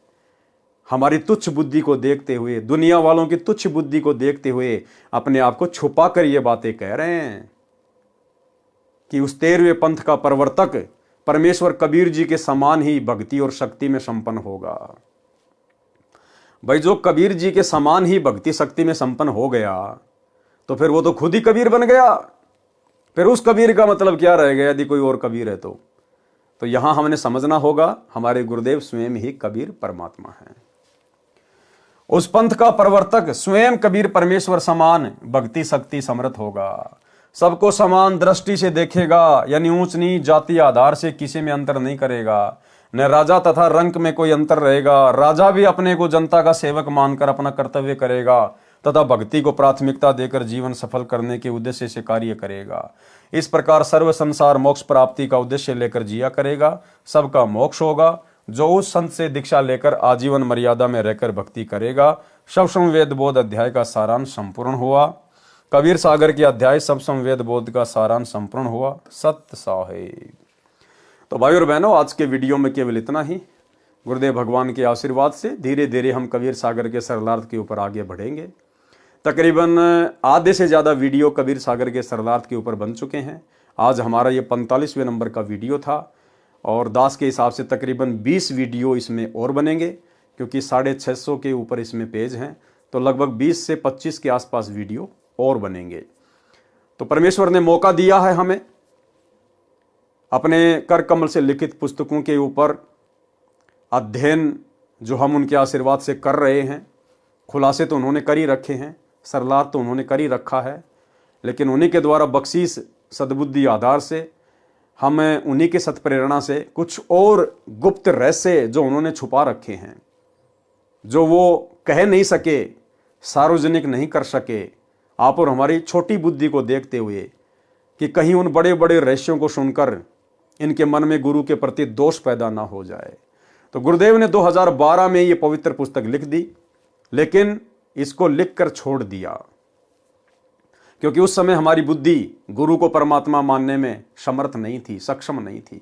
हमारी तुच्छ बुद्धि को देखते हुए, दुनिया वालों की तुच्छ बुद्धि को देखते हुए अपने आप को छुपा कर ये बातें कह रहे हैं कि उस 13वें पंथ का प्रवर्तक परमेश्वर कबीर जी के समान ही भक्ति और शक्ति में संपन्न होगा। भाई जो कबीर जी के समान ही भक्ति शक्ति में संपन्न हो गया तो फिर वो तो खुद ही कबीर बन गया। फिर उस कबीर का मतलब क्या रह गया यदि कोई और कबीर है तो यहां हमने समझना होगा हमारे गुरुदेव स्वयं ही कबीर परमात्मा है। उस पंथ का प्रवर्तक स्वयं कबीर परमेश्वर समान भक्ति शक्ति समर्थ होगा। सबको समान दृष्टि से देखेगा, यानी ऊंच नीच जाति आधार से किसी में अंतर नहीं करेगा। न राजा तथा रंक में कोई अंतर रहेगा। राजा भी अपने को जनता का सेवक मानकर अपना कर्तव्य करेगा तथा भक्ति को प्राथमिकता देकर जीवन सफल करने के उद्देश्य से कार्य करेगा। इस प्रकार सर्व संसार मोक्ष प्राप्ति का उद्देश्य लेकर जिया करेगा। सबका मोक्ष होगा। जो उस संत से दीक्षा लेकर आजीवन मर्यादा में रहकर भक्ति करेगा। सब संवेद बोध अध्याय का सारांश संपूर्ण हुआ। कबीर सागर के अध्याय सब संवेद बोध का सारांश संपूर्ण हुआ। सत्य साहेब। तो भाई और बहनों आज के वीडियो में केवल इतना ही। गुरुदेव भगवान के आशीर्वाद से धीरे धीरे हम कबीर सागर के सरलार्थ के ऊपर आगे बढ़ेंगे। तकरीबन आधे से ज़्यादा वीडियो कबीर सागर के सरलार्थ के ऊपर बन चुके हैं। आज हमारा ये 45वें नंबर का वीडियो था और दास के हिसाब से तकरीबन 20 वीडियो इसमें और बनेंगे क्योंकि 650 के ऊपर इसमें पेज हैं। तो लगभग 20 से 25 के आसपास वीडियो और बनेंगे। तो परमेश्वर ने मौका दिया है हमें अपने कर कमल से लिखित पुस्तकों के ऊपर अध्ययन जो हम उनके आशीर्वाद से कर रहे हैं। खुलासे तो उन्होंने कर ही रखे हैं, सरलार तो उन्होंने कर ही रखा है, लेकिन उन्हीं के द्वारा बख्शीश सद्बुद्धि आधार से हम उन्हीं के सत्प्रेरणा से कुछ और गुप्त रहस्य जो उन्होंने छुपा रखे हैं, जो वो कह नहीं सके, सार्वजनिक नहीं कर सके, आप और हमारी छोटी बुद्धि को देखते हुए कि कहीं उन बड़े बड़े रहस्यों को सुनकर इनके मन में गुरु के प्रति दोष पैदा ना हो जाए। तो गुरुदेव ने 2012 में ये पवित्र पुस्तक लिख दी, लेकिन इसको लिखकर छोड़ दिया क्योंकि उस समय हमारी बुद्धि गुरु को परमात्मा मानने में समर्थ नहीं थी, सक्षम नहीं थी।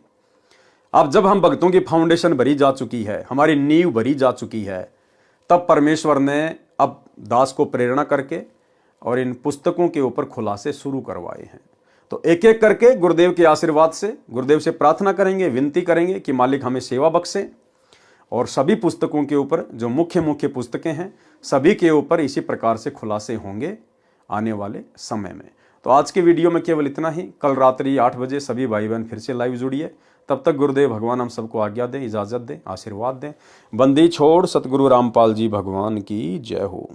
अब जब हम भक्तों की फाउंडेशन भरी जा चुकी है, हमारी नींव भरी जा चुकी है, तब परमेश्वर ने अब दास को प्रेरणा करके और इन पुस्तकों के ऊपर खुलासे शुरू करवाए हैं। तो एक एक करके गुरुदेव के आशीर्वाद से गुरुदेव से प्रार्थना करेंगे, विनती करेंगे कि मालिक हमें सेवा बख्शे, और सभी पुस्तकों के ऊपर जो मुख्य मुख्य पुस्तकें हैं सभी के ऊपर इसी प्रकार से खुलासे होंगे आने वाले समय में। तो आज के वीडियो में केवल इतना ही। कल रात्रि 8 बजे सभी भाई बहन फिर से लाइव जुड़िए। तब तक गुरुदेव भगवान हम सबको आज्ञा दें, इजाजत दें, आशीर्वाद दें। बंदी छोड़ सतगुरु रामपाल जी भगवान की जय हो।